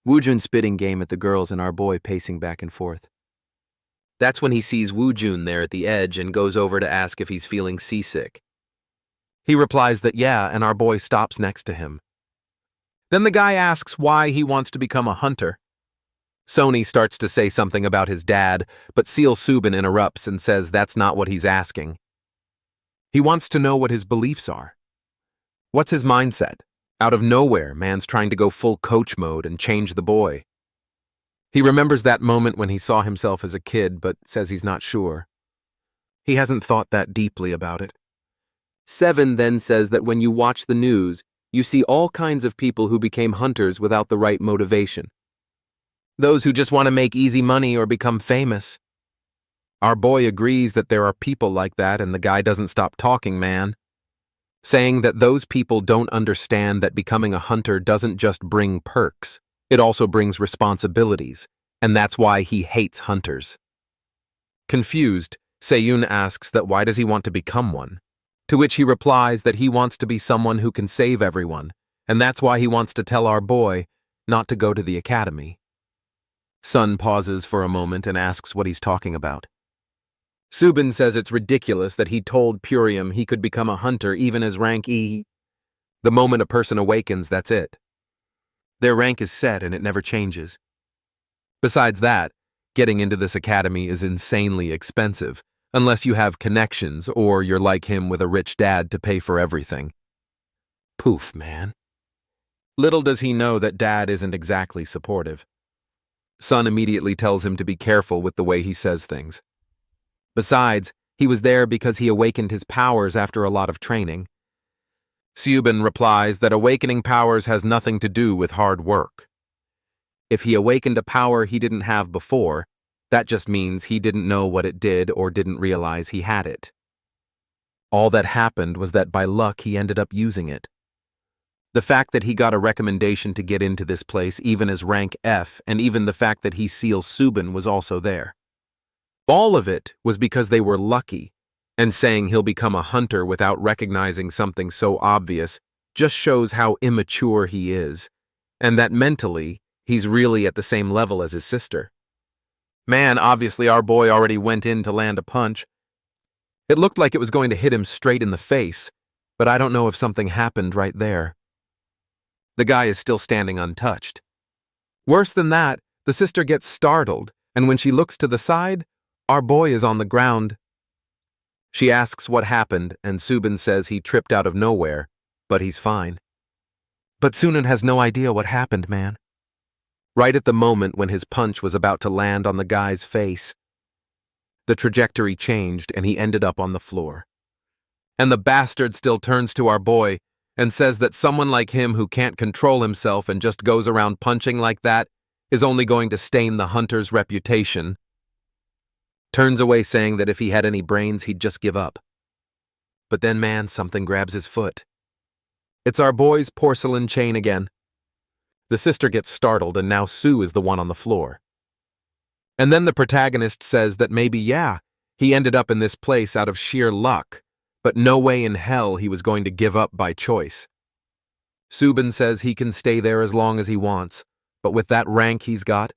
Woojun spitting game at the girls and our boy pacing back and forth. That's when he sees Woojun there at the edge and goes over to ask if he's feeling seasick. He replies that yeah, and our boy stops next to him. Then the guy asks why he wants to become a hunter. Sony starts to say something about his dad, but Seal Subin interrupts and says that's not what he's asking. He wants to know what his beliefs are. What's his mindset? Out of nowhere, man's trying to go full coach mode and change the boy. He remembers that moment when he saw himself as a kid, but says he's not sure. He hasn't thought that deeply about it. Seven then says that when you watch the news, you see all kinds of people who became hunters without the right motivation. Those who just want to make easy money or become famous. Our boy agrees that there are people like that, and the guy doesn't stop talking, man. Saying that those people don't understand that becoming a hunter doesn't just bring perks. It also brings responsibilities, and that's why he hates hunters. Confused, Seyun asks that why does he want to become one? To which he replies that he wants to be someone who can save everyone, and that's why he wants to tell our boy not to go to the academy. Sun pauses for a moment and asks what he's talking about. Subin says it's ridiculous that he told Purium he could become a hunter even as rank E. The moment a person awakens, that's it. Their rank is set and it never changes. Besides that, getting into this academy is insanely expensive, unless you have connections or you're like him with a rich dad to pay for everything. Poof, man. Little does he know that dad isn't exactly supportive. Sun immediately tells him to be careful with the way he says things. Besides, he was there because he awakened his powers after a lot of training. Subin replies that awakening powers has nothing to do with hard work. If he awakened a power he didn't have before, that just means he didn't know what it did or didn't realize he had it. All that happened was that by luck he ended up using it. The fact that he got a recommendation to get into this place even as rank F, and even the fact that he seals Subin was also there. All of it was because they were lucky, and saying he'll become a hunter without recognizing something so obvious just shows how immature he is, and that mentally, he's really at the same level as his sister. Man, obviously our boy already went in to land a punch. It looked like it was going to hit him straight in the face, but I don't know if something happened right there. The guy is still standing untouched. Worse than that, the sister gets startled, and when she looks to the side, our boy is on the ground. She asks what happened, and Subin says he tripped out of nowhere, but he's fine. But Sunan has no idea what happened, man. Right at the moment when his punch was about to land on the guy's face, the trajectory changed and he ended up on the floor. And the bastard still turns to our boy and says that someone like him who can't control himself and just goes around punching like that is only going to stain the hunter's reputation. Turns away saying that if he had any brains, he'd just give up. But then, man, something grabs his foot. It's our boy's porcelain chain again. The sister gets startled, and now Sue is the one on the floor. And then the protagonist says that maybe, yeah, he ended up in this place out of sheer luck, but no way in hell he was going to give up by choice. Subin says he can stay there as long as he wants, but with that rank he's got,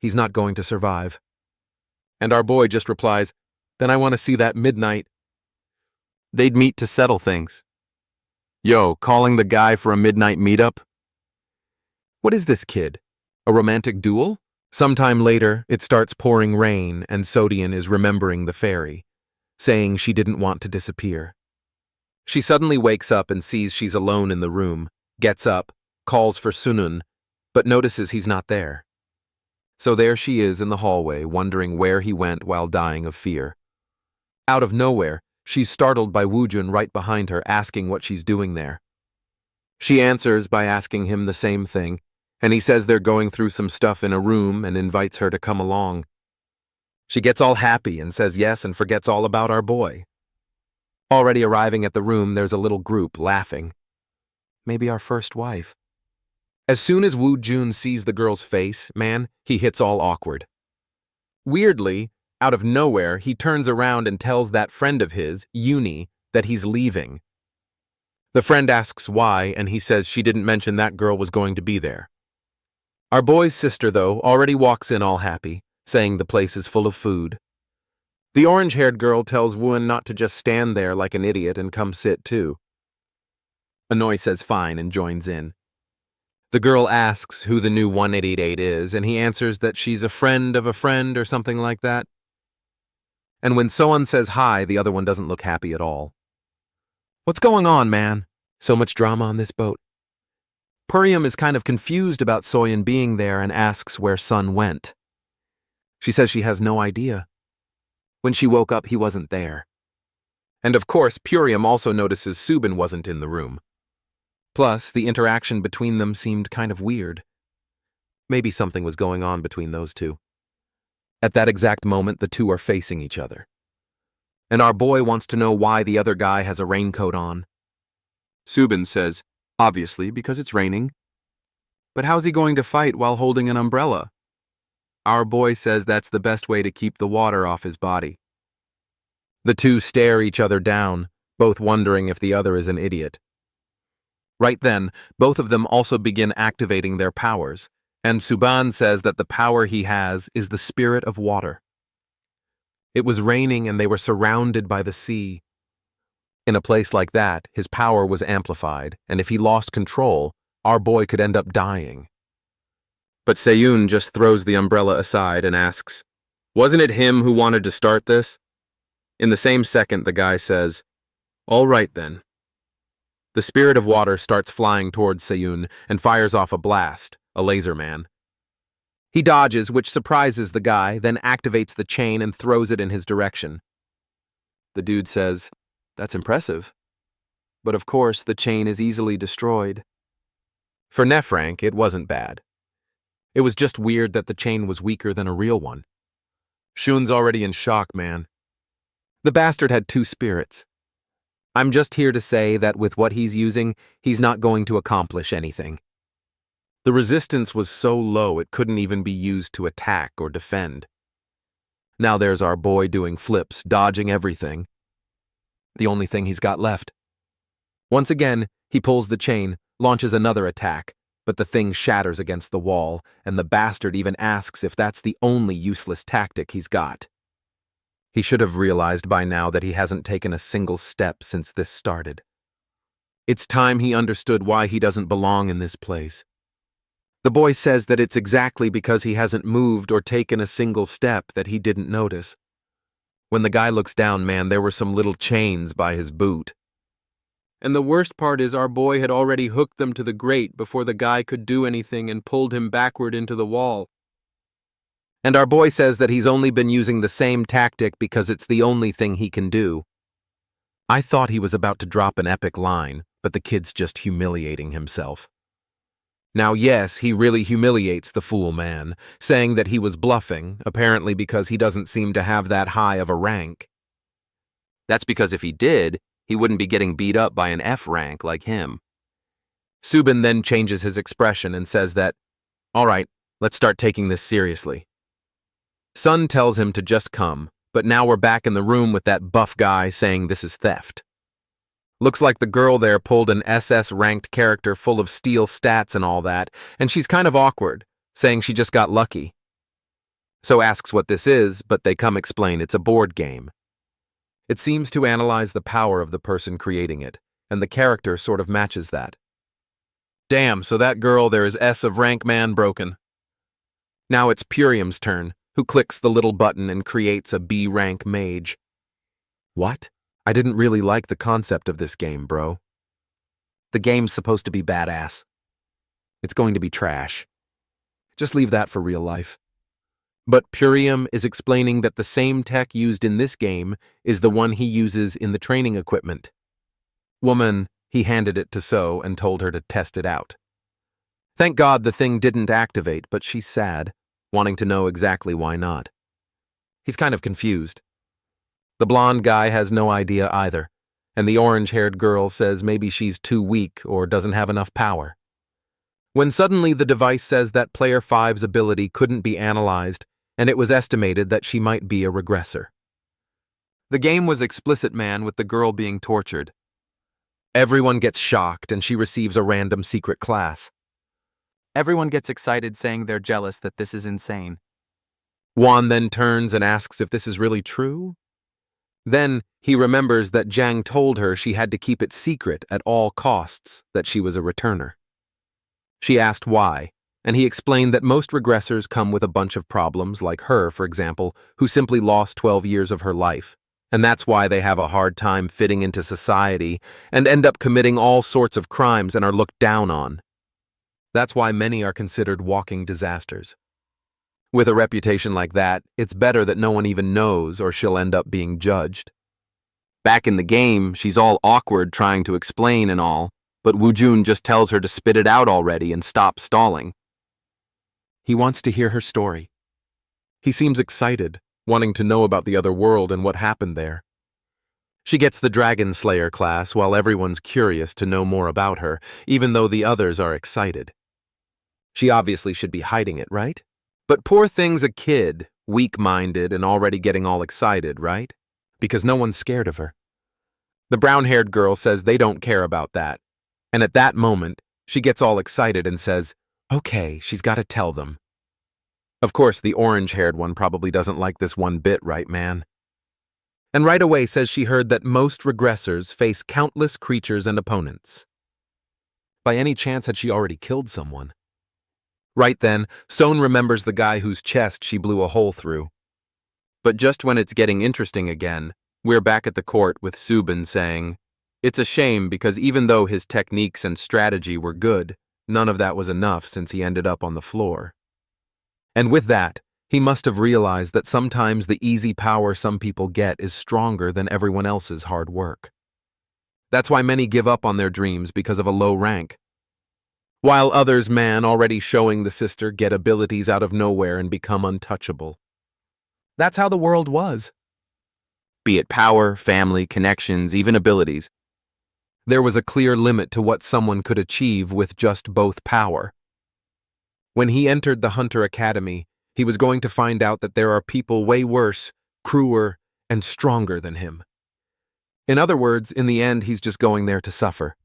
he's not going to survive. And our boy just replies, then I want to see that midnight. They'd meet to settle things. Yo, calling the guy for a midnight meetup? What is this kid? A romantic duel? Sometime later, it starts pouring rain and Sodian is remembering the fairy, saying she didn't want to disappear. She suddenly wakes up and sees she's alone in the room, gets up, calls for Sunun, but notices he's not there. So there she is in the hallway, wondering where he went while dying of fear. Out of nowhere, she's startled by Woojun right behind her, asking what she's doing there. She answers by asking him the same thing, and he says they're going through some stuff in a room and invites her to come along. She gets all happy and says yes and forgets all about our boy. Already arriving at the room, there's a little group laughing. Maybe our first wife. As soon as Woo Jun sees the girl's face, man, he hits all awkward. Weirdly, out of nowhere, he turns around and tells that friend of his, Uni, that he's leaving. The friend asks why, and he says she didn't mention that girl was going to be there. Our boy's sister, though, already walks in all happy, saying the place is full of food. The orange-haired girl tells Woon not to just stand there like an idiot and come sit too. Anoy says fine and joins in. The girl asks who the new 1888 is, and he answers that she's a friend of a friend or something like that. And when Soan says hi, the other one doesn't look happy at all. What's going on, man? So much drama on this boat. Purium is kind of confused about Soyan being there and asks where Sun went. She says she has no idea. When she woke up, he wasn't there. And of course, Purium also notices Subin wasn't in the room. Plus, the interaction between them seemed kind of weird. Maybe something was going on between those two. At that exact moment, the two are facing each other. And our boy wants to know why the other guy has a raincoat on. Subin says, obviously, because it's raining. But how's he going to fight while holding an umbrella? Our boy says that's the best way to keep the water off his body. The two stare each other down, both wondering if the other is an idiot. Right then, both of them also begin activating their powers, and Suban says that the power he has is the spirit of water. It was raining and they were surrounded by the sea. In a place like that, his power was amplified, and if he lost control, our boy could end up dying. But Seyun just throws the umbrella aside and asks, wasn't it him who wanted to start this? In the same second, the guy says, all right then. The spirit of water starts flying towards Seyun and fires off a blast, a laser man. He dodges, which surprises the guy, then activates the chain and throws it in his direction. The dude says, that's impressive. But of course, the chain is easily destroyed. For Nefrank, it wasn't bad. It was just weird that the chain was weaker than a real one. Shun's already in shock, man. The bastard had two spirits. I'm just here to say that with what he's using, he's not going to accomplish anything. The resistance was so low it couldn't even be used to attack or defend. Now there's our boy doing flips, dodging everything. The only thing he's got left. Once again, He pulls the chain, launches another attack, but the thing shatters against the wall, and the bastard even asks if that's the only useless tactic he's got. He should have realized by now that he hasn't taken a single step since this started. It's time he understood why he doesn't belong in this place. The boy says that it's exactly because he hasn't moved or taken a single step that he didn't notice. When the guy looks down, man, there were some little chains by his boot. And the worst part is our boy had already hooked them to the grate before the guy could do anything and pulled him backward into the wall. And our boy says that he's only been using the same tactic because it's the only thing he can do. I thought he was about to drop an epic line, but the kid's just humiliating himself. Now, yes, he really humiliates the fool man, saying that he was bluffing, apparently because he doesn't seem to have that high of a rank. That's because if he did, he wouldn't be getting beat up by an F rank like him. Subin then changes his expression and says that, all right, let's start taking this seriously. Sun tells him to just come, but now we're back in the room with that buff guy saying this is theft. Looks like the girl there pulled an SS-ranked character full of steel stats and all that, and she's kind of awkward, saying she just got lucky. So asks what this is, but they come explain it's a board game. It seems to analyze the power of the person creating it, and the character sort of matches that. Damn, so that girl there is S of rank man broken. Now it's Purium's turn, who clicks the little button and creates a B-rank mage. What? I didn't really like the concept of this game, bro. The game's supposed to be badass. It's going to be trash. Just leave that for real life. But Purium is explaining that the same tech used in this game is the one he uses in the training equipment. Woman, he handed it to So and told her to test it out. Thank God the thing didn't activate, but she's sad, wanting to know exactly why not. He's kind of confused. The blonde guy has no idea either, and the orange-haired girl says maybe she's too weak or doesn't have enough power. When suddenly the device says that Player 5's ability couldn't be analyzed, and it was estimated that she might be a regressor. The game was explicit, man, with the girl being tortured. Everyone gets shocked, and she receives a random secret class. Everyone gets excited, saying they're jealous that this is insane. Juan then turns and asks if this is really true. Then he remembers that Jiang told her she had to keep it secret at all costs that she was a returner. She asked why, and he explained that most regressors come with a bunch of problems, like her, for example, who simply lost 12 years of her life, and that's why they have a hard time fitting into society and end up committing all sorts of crimes and are looked down on. That's why many are considered walking disasters. With a reputation like that, it's better that no one even knows or she'll end up being judged. Back in the game, she's all awkward trying to explain and all, but Wu Jun just tells her to spit it out already and stop stalling. He wants to hear her story. He seems excited, wanting to know about the other world and what happened there. She gets the Dragon Slayer class while everyone's curious to know more about her, even though the others are excited. She obviously should be hiding it, right? But poor thing's a kid, weak-minded and already getting all excited, right? Because no one's scared of her. The brown-haired girl says they don't care about that. And at that moment, she gets all excited and says, okay, she's got to tell them. Of course, the orange-haired one probably doesn't like this one bit, right, man? And right away says she heard that most regressors face countless creatures and opponents. By any chance had she already killed someone? Right then, Son remembers the guy whose chest she blew a hole through. But just when it's getting interesting again, we're back at the court with Subin saying, it's a shame because even though his techniques and strategy were good, none of that was enough since he ended up on the floor. And with that, he must have realized that sometimes the easy power some people get is stronger than everyone else's hard work. That's why many give up on their dreams because of a low rank. While others, man, already showing the sister, get abilities out of nowhere and become untouchable. That's how the world was. Be it power, family, connections, even abilities. There was a clear limit to what someone could achieve with just both power. When he entered the Hunter Academy, he was going to find out that there are people way worse, crueler, and stronger than him. In other words, in the end, he's just going there to suffer.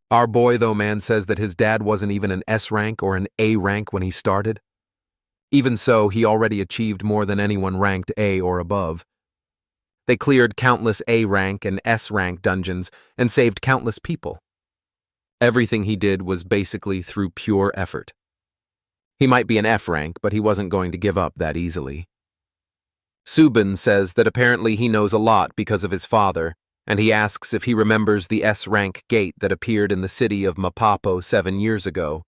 Our boy, though, man, says that his dad wasn't even an S rank or an A rank when he started. Even so, he already achieved more than anyone ranked A or above. They cleared countless A rank and S rank dungeons and saved countless people. Everything he did was basically through pure effort. He might be an F rank, but he wasn't going to give up that easily. Subin says that apparently he knows a lot because of his father, and he asks if he remembers the S-rank gate that appeared in the city of Mapapo 7 years ago.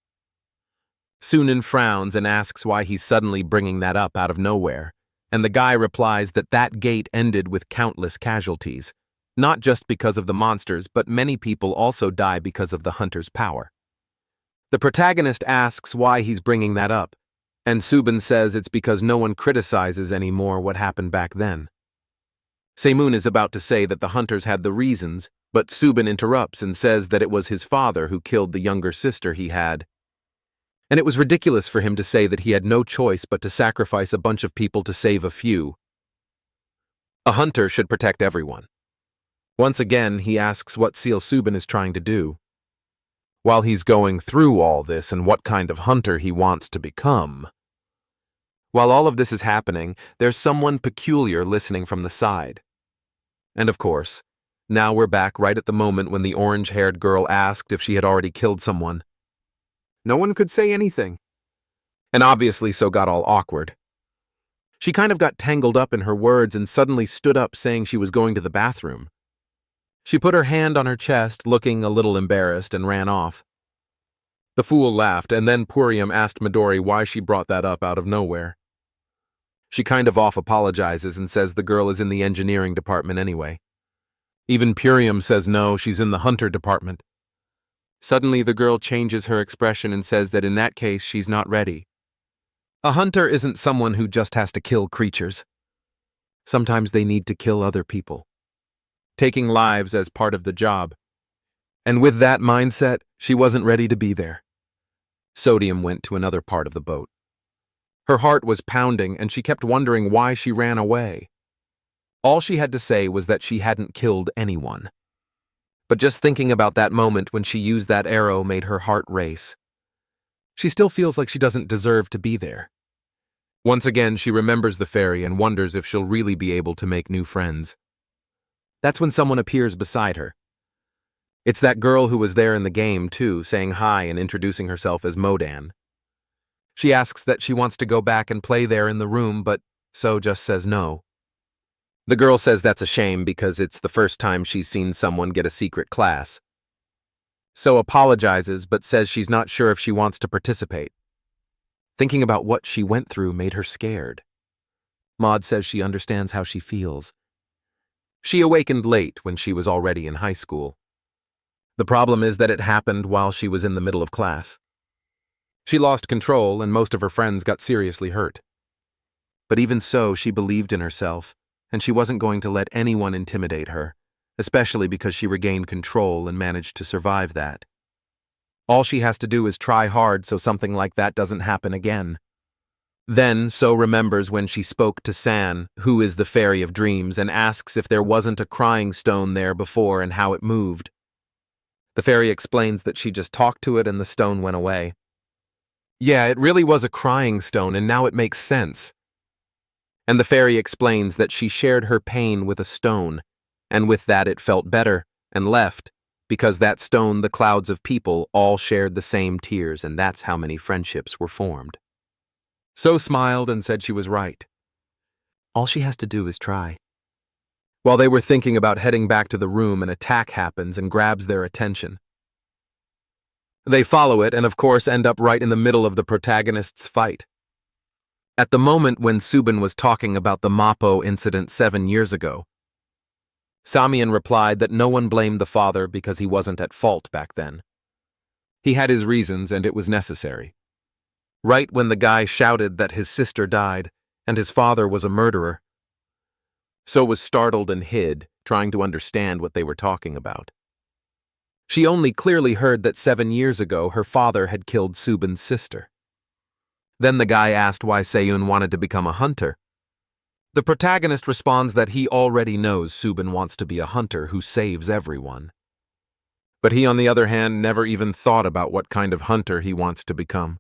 Sunan frowns and asks why he's suddenly bringing that up out of nowhere, and the guy replies that that gate ended with countless casualties, not just because of the monsters, but many people also die because of the hunter's power. The protagonist asks why he's bringing that up, and Subin says it's because no one criticizes anymore what happened back then. Seymoon is about to say that the hunters had the reasons, but Subin interrupts and says that it was his father who killed the younger sister he had. And it was ridiculous for him to say that he had no choice but to sacrifice a bunch of people to save a few. A hunter should protect everyone. Once again, he asks what Seal Subin is trying to do. While he's going through all this and what kind of hunter he wants to become. While all of this is happening, there's someone peculiar listening from the side. And of course, now we're back right at the moment when the orange-haired girl asked if she had already killed someone. No one could say anything. And obviously so got all awkward. She kind of got tangled up in her words and suddenly stood up saying she was going to the bathroom. She put her hand on her chest, looking a little embarrassed, and ran off. The fool laughed, and then Purium asked Midori why she brought that up out of nowhere. She kind of off-apologizes and says the girl is in the engineering department anyway. Even Purium says no, she's in the hunter department. Suddenly the girl changes her expression and says that in that case she's not ready. A hunter isn't someone who just has to kill creatures. Sometimes they need to kill other people, taking lives as part of the job. And with that mindset, she wasn't ready to be there. Sodium went to another part of the boat. Her heart was pounding, and she kept wondering why she ran away. All she had to say was that she hadn't killed anyone. But just thinking about that moment when she used that arrow made her heart race. She still feels like she doesn't deserve to be there. Once again, she remembers the fairy and wonders if she'll really be able to make new friends. That's when someone appears beside her. It's that girl who was there in the game, too, saying hi and introducing herself as Modan. She asks that she wants to go back and play there in the room, but So just says no. The girl says that's a shame because it's the first time she's seen someone get a secret class. So apologizes but says she's not sure if she wants to participate. Thinking about what she went through made her scared. Maud says she understands how she feels. She awakened late when she was already in high school. The problem is that it happened while she was in the middle of class. She lost control and most of her friends got seriously hurt. But even so, she believed in herself, and she wasn't going to let anyone intimidate her, especially because she regained control and managed to survive that. All she has to do is try hard so something like that doesn't happen again. Then, So remembers when she spoke to San, who is the Fairy of Dreams, and asks if there wasn't a crying stone there before and how it moved. The fairy explains that she just talked to it and the stone went away. Yeah, it really was a crying stone, and now it makes sense. And the fairy explains that she shared her pain with a stone, and with that it felt better and left, because that stone, the clouds of people, all shared the same tears, and that's how many friendships were formed. So smiled and said she was right. All she has to do is try. While they were thinking about heading back to the room, an attack happens and grabs their attention. They follow it and of course end up right in the middle of the protagonist's fight. At the moment when Subin was talking about the Mappo incident 7 years ago, Samian replied that no one blamed the father because he wasn't at fault back then. He had his reasons and it was necessary. Right when the guy shouted that his sister died and his father was a murderer, So was startled and hid, trying to understand what they were talking about. She only clearly heard that 7 years ago her father had killed Subin's sister. Then the guy asked why Seiyun wanted to become a hunter. The protagonist responds that he already knows Subin wants to be a hunter who saves everyone. But he, on the other hand, never even thought about what kind of hunter he wants to become.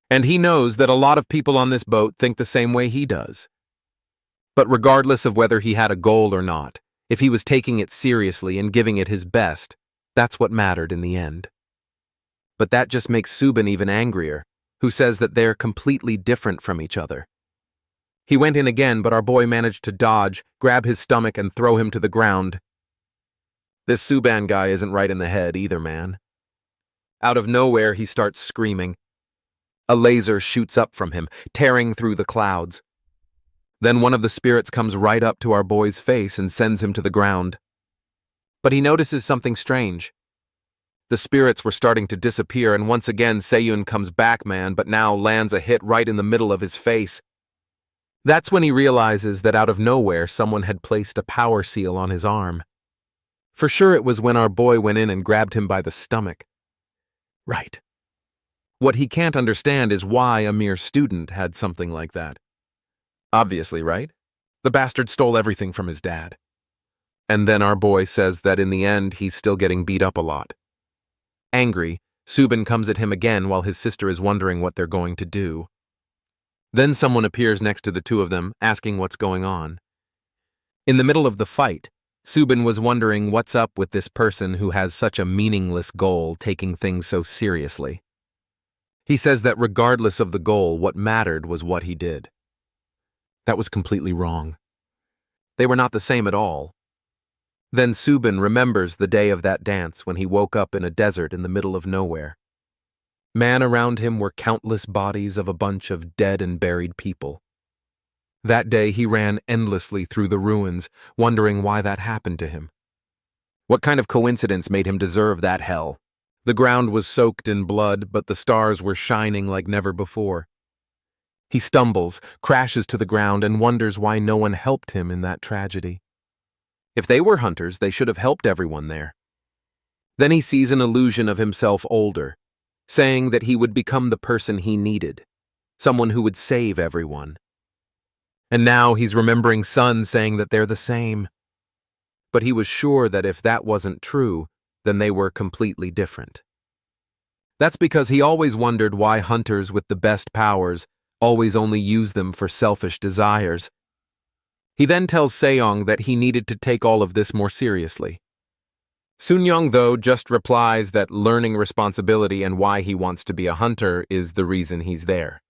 And he knows that a lot of people on this boat think the same way he does. But regardless of whether he had a goal or not, if he was taking it seriously and giving it his best, that's what mattered in the end. But that just makes Subin even angrier, who says that they're completely different from each other. He went in again, but our boy managed to dodge, grab his stomach, and throw him to the ground. This Suban guy isn't right in the head either, man. Out of nowhere, he starts screaming. A laser shoots up from him, tearing through the clouds. Then one of the spirits comes right up to our boy's face and sends him to the ground. But he notices something strange. The spirits were starting to disappear, and once again Seyun comes back, man, but now lands a hit right in the middle of his face. That's when he realizes that out of nowhere someone had placed a power seal on his arm. For sure it was when our boy went in and grabbed him by the stomach. Right. What he can't understand is why a mere student had something like that. Obviously, right? The bastard stole everything from his dad. And then our boy says that in the end he's still getting beat up a lot. Angry, Subin comes at him again while his sister is wondering what they're going to do. Then someone appears next to the two of them, asking what's going on. In the middle of the fight, Subin was wondering what's up with this person who has such a meaningless goal, taking things so seriously. He says that regardless of the goal, what mattered was what he did. That was completely wrong. They were not the same at all. Then Subin remembers the day of that dance when he woke up in a desert in the middle of nowhere. Man, around him were countless bodies of a bunch of dead and buried people. That day he ran endlessly through the ruins, wondering why that happened to him. What kind of coincidence made him deserve that hell? The ground was soaked in blood, but the stars were shining like never before. He stumbles, crashes to the ground, and wonders why no one helped him in that tragedy. If they were hunters, they should have helped everyone there. Then he sees an illusion of himself older, saying that he would become the person he needed, someone who would save everyone. And now he's remembering Sun saying that they're the same. But he was sure that if that wasn't true, then they were completely different. That's because he always wondered why hunters with the best powers always only use them for selfish desires. He then tells Seyong that he needed to take all of this more seriously. Sunyong, though, just replies that learning responsibility and why he wants to be a hunter is the reason he's there.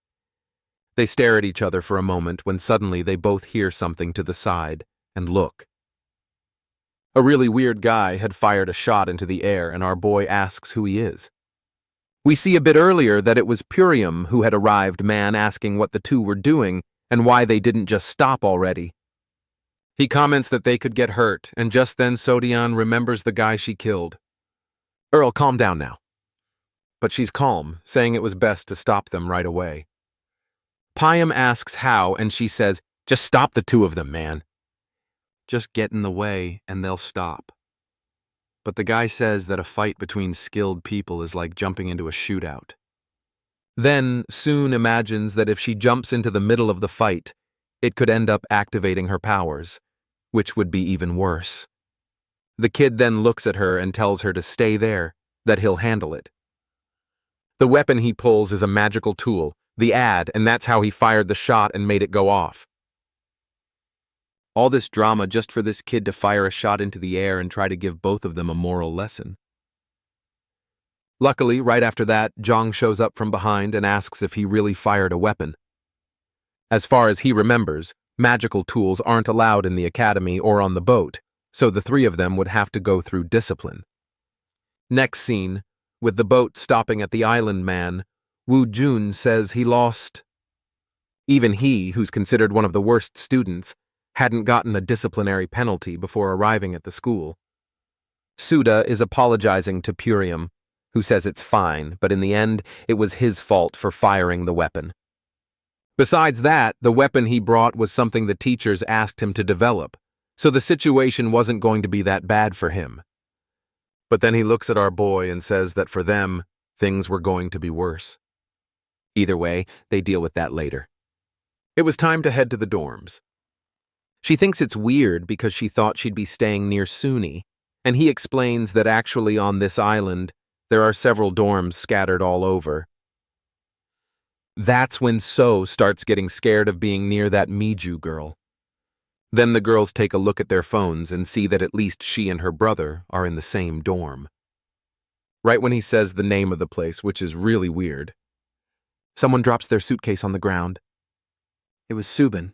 They stare at each other for a moment when suddenly they both hear something to the side and look. A really weird guy had fired a shot into the air, and our boy asks who he is. We see a bit earlier that it was Purium who had arrived, man, asking what the two were doing and why they didn't just stop already. He comments that they could get hurt, and just then Sodian remembers the guy she killed. Earl, calm down now. But she's calm, saying it was best to stop them right away. Pyam asks how, and she says, just stop the two of them, man. Just get in the way, and they'll stop. But the guy says that a fight between skilled people is like jumping into a shootout. Then Soon imagines that if she jumps into the middle of the fight, it could end up activating her powers, which would be even worse. The kid then looks at her and tells her to stay there, that he'll handle it. The weapon he pulls is a magical tool, the ad, and that's how he fired the shot and made it go off. All this drama just for this kid to fire a shot into the air and try to give both of them a moral lesson. Luckily, right after that, Zhang shows up from behind and asks if he really fired a weapon. As far as he remembers, magical tools aren't allowed in the academy or on the boat, so the three of them would have to go through discipline. Next scene, with the boat stopping at the island man, Wu Jun says he lost. Even he, who's considered one of the worst students, hadn't gotten a disciplinary penalty before arriving at the school. Suda is apologizing to Purium, who says it's fine, but in the end, it was his fault for firing the weapon. Besides that, the weapon he brought was something the teachers asked him to develop, so the situation wasn't going to be that bad for him. But then he looks at our boy and says that for them, things were going to be worse. Either way, they deal with that later. It was time to head to the dorms. She thinks it's weird because she thought she'd be staying near Suni, and he explains that actually on this island, there are several dorms scattered all over. That's when So starts getting scared of being near that Miju girl. Then the girls take a look at their phones and see that at least she and her brother are in the same dorm. Right when he says the name of the place, which is really weird, someone drops their suitcase on the ground. It was Subin.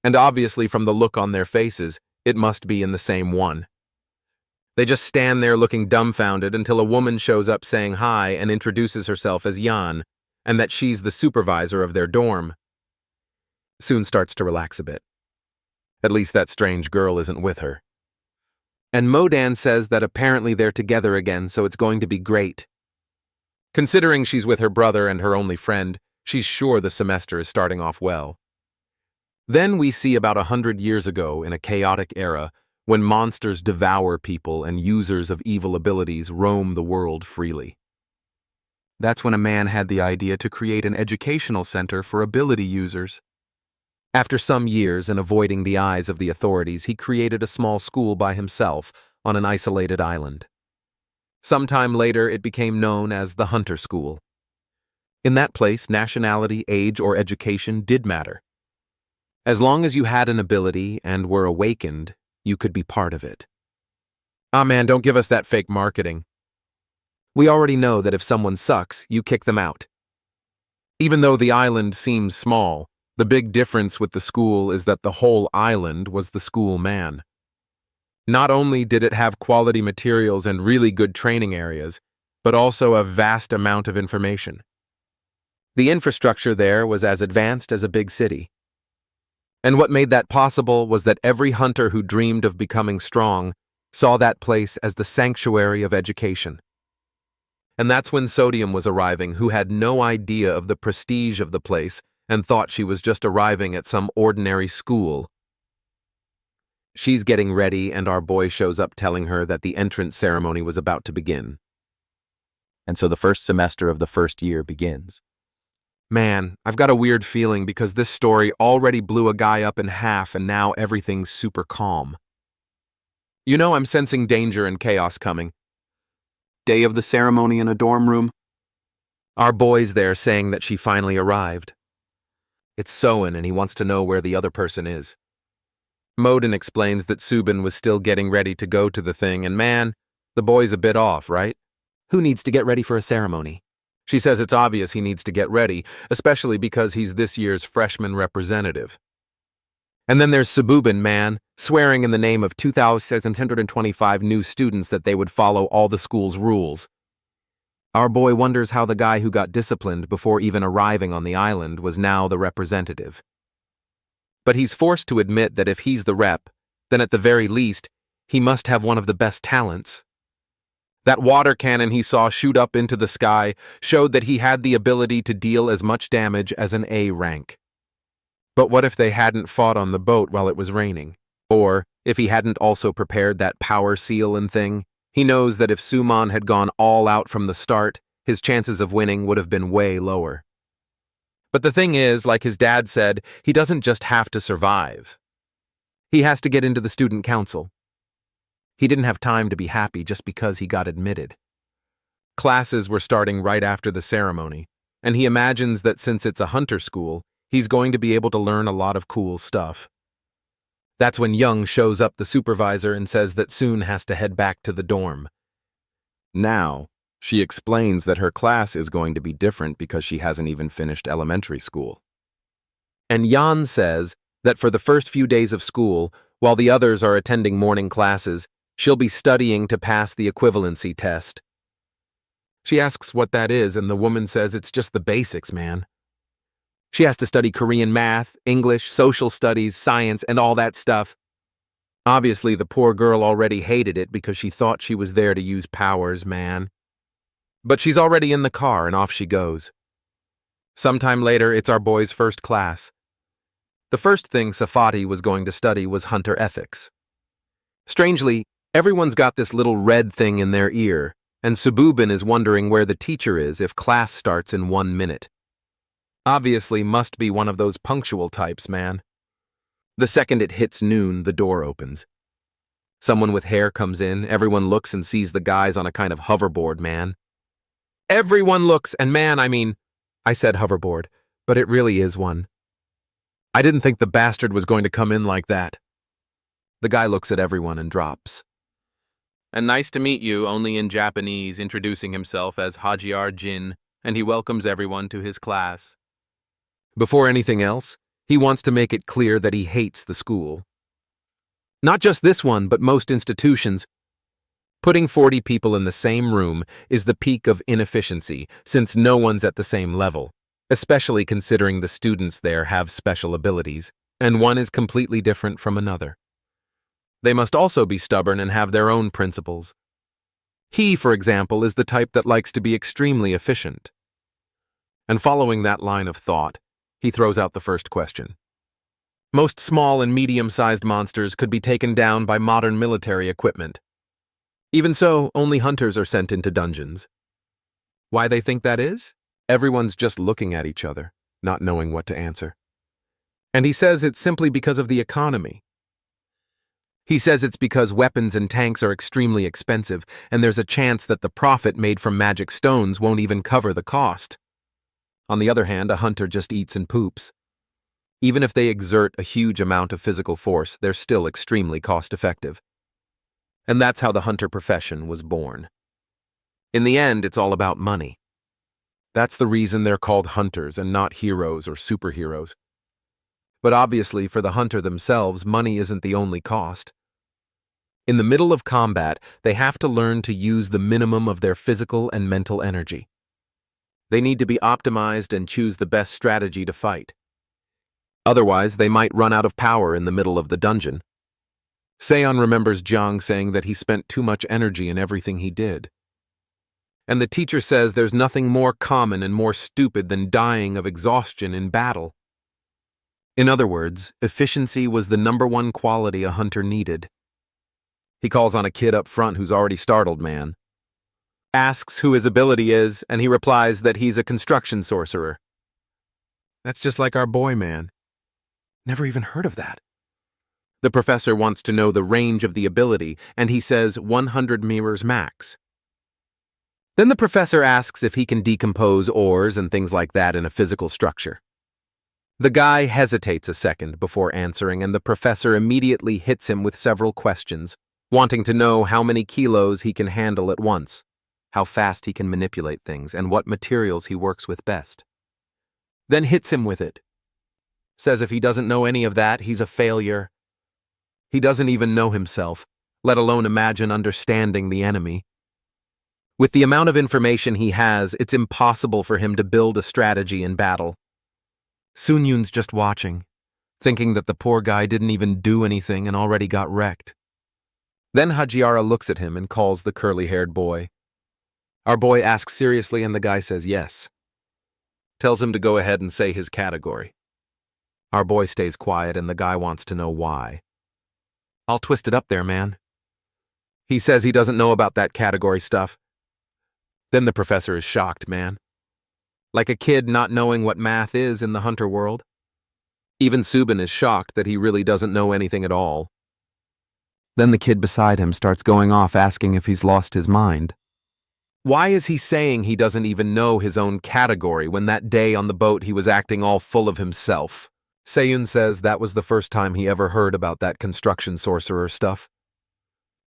And obviously from the look on their faces, it must be in the same one. They just stand there looking dumbfounded until a woman shows up saying hi and introduces herself as Jan, and that she's the supervisor of their dorm. Soon starts to relax a bit. At least that strange girl isn't with her. And Modan says that apparently they're together again, so it's going to be great. Considering she's with her brother and her only friend, she's sure the semester is starting off well. Then we see about 100 years ago in a chaotic era when monsters devour people and users of evil abilities roam the world freely. That's when a man had the idea to create an educational center for ability users. After some years and avoiding the eyes of the authorities, he created a small school by himself on an isolated island. Sometime later, it became known as the Hunter School. In that place, nationality, age, or education did matter. As long as you had an ability and were awakened, you could be part of it. Ah man, don't give us that fake marketing. We already know that if someone sucks, you kick them out. Even though the island seems small, the big difference with the school is that the whole island was the school man. Not only did it have quality materials and really good training areas, but also a vast amount of information. The infrastructure there was as advanced as a big city. And what made that possible was that every hunter who dreamed of becoming strong saw that place as the sanctuary of education. And that's when Sodium was arriving, who had no idea of the prestige of the place and thought she was just arriving at some ordinary school. She's getting ready, and our boy shows up telling her that the entrance ceremony was about to begin. And so the first semester of the first year begins. Man, I've got a weird feeling because this story already blew a guy up in half and now everything's super calm. You know, I'm sensing danger and chaos coming. Day of the ceremony in a dorm room. Our boy's there saying that she finally arrived. It's Soen and he wants to know where the other person is. Modin explains that Subin was still getting ready to go to the thing, and man, the boy's a bit off, right? Who needs to get ready for a ceremony? She says it's obvious he needs to get ready, especially because he's this year's freshman representative. And then there's Sububin, man, swearing in the name of 2,625 new students that they would follow all the school's rules. Our boy wonders how the guy who got disciplined before even arriving on the island was now the representative. But he's forced to admit that if he's the rep, then at the very least, he must have one of the best talents. That water cannon he saw shoot up into the sky showed that he had the ability to deal as much damage as an A rank. But what if they hadn't fought on the boat while it was raining? Or if he hadn't also prepared that power seal and thing? He knows that if Suman had gone all out from the start, his chances of winning would have been way lower. But the thing is, like his dad said, he doesn't just have to survive. He has to get into the student council. He didn't have time to be happy just because he got admitted. Classes were starting right after the ceremony, and he imagines that since it's a hunter school, he's going to be able to learn a lot of cool stuff. That's when Young shows up, the supervisor, and says that Soon has to head back to the dorm. Now, she explains that her class is going to be different because she hasn't even finished elementary school. And Jan says that for the first few days of school, while the others are attending morning classes, she'll be studying to pass the equivalency test. She asks what that is, and the woman says it's just the basics, man. She has to study Korean math, English, social studies, science, and all that stuff. Obviously, the poor girl already hated it because she thought she was there to use powers, man. But she's already in the car, and off she goes. Sometime later, it's our boy's first class. The first thing Safati was going to study was hunter ethics. Strangely, everyone's got this little red thing in their ear, and Sububin is wondering where the teacher is if class starts in 1 minute. Obviously must be one of those punctual types, man. The second it hits noon, the door opens. Someone with hair comes in, everyone looks and sees the guys on a kind of hoverboard, man. Everyone looks, and man, I said hoverboard, but it really is one. I didn't think the bastard was going to come in like that. The guy looks at everyone and drops. And nice to meet you, only in Japanese, introducing himself as Hajiar Jin, and he welcomes everyone to his class. Before anything else, he wants to make it clear that he hates the school. Not just this one, but most institutions. Putting 40 people in the same room is the peak of inefficiency, since no one's at the same level, especially considering the students there have special abilities, and one is completely different from another. They must also be stubborn and have their own principles. He, for example, is the type that likes to be extremely efficient. And following that line of thought, he throws out the first question. Most small and medium-sized monsters could be taken down by modern military equipment. Even so, only hunters are sent into dungeons. Why they think that is? Everyone's just looking at each other, not knowing what to answer. And he says it's simply because of the economy. He says it's because weapons and tanks are extremely expensive, and there's a chance that the profit made from magic stones won't even cover the cost. On the other hand, a hunter just eats and poops. Even if they exert a huge amount of physical force, they're still extremely cost-effective. And that's how the hunter profession was born. In the end, it's all about money. That's the reason they're called hunters and not heroes or superheroes. But obviously, for the hunter themselves, money isn't the only cost. In the middle of combat, they have to learn to use the minimum of their physical and mental energy. They need to be optimized and choose the best strategy to fight. Otherwise, they might run out of power in the middle of the dungeon. Seon remembers Jiang saying that he spent too much energy in everything he did. And the teacher says there's nothing more common and more stupid than dying of exhaustion in battle. In other words, efficiency was the #1 quality a hunter needed. He calls on a kid up front who's already startled, man. Asks who his ability is, and he replies that he's a construction sorcerer. That's just like our boy, man. Never even heard of that. The professor wants to know the range of the ability, and he says 100 mirrors max. Then the professor asks if he can decompose ores and things like that in a physical structure. The guy hesitates a second before answering, and the professor immediately hits him with several questions, wanting to know how many kilos he can handle at once, how fast he can manipulate things, and what materials he works with best. Then hits him with it. Says if he doesn't know any of that, he's a failure. He doesn't even know himself, let alone imagine understanding the enemy. With the amount of information he has, it's impossible for him to build a strategy in battle. Sunyun's just watching, thinking that the poor guy didn't even do anything and already got wrecked. Then Hajiara looks at him and calls the curly-haired boy. Our boy asks seriously, and the guy says yes. Tells him to go ahead and say his category. Our boy stays quiet, and the guy wants to know why. I'll twist it up there, man. He says he doesn't know about that category stuff. Then the professor is shocked, man. Like a kid not knowing what math is in the hunter world. Even Subin is shocked that he really doesn't know anything at all. Then the kid beside him starts going off asking if he's lost his mind. Why is he saying he doesn't even know his own category when that day on the boat he was acting all full of himself? Seiyun says that was the first time he ever heard about that construction sorcerer stuff.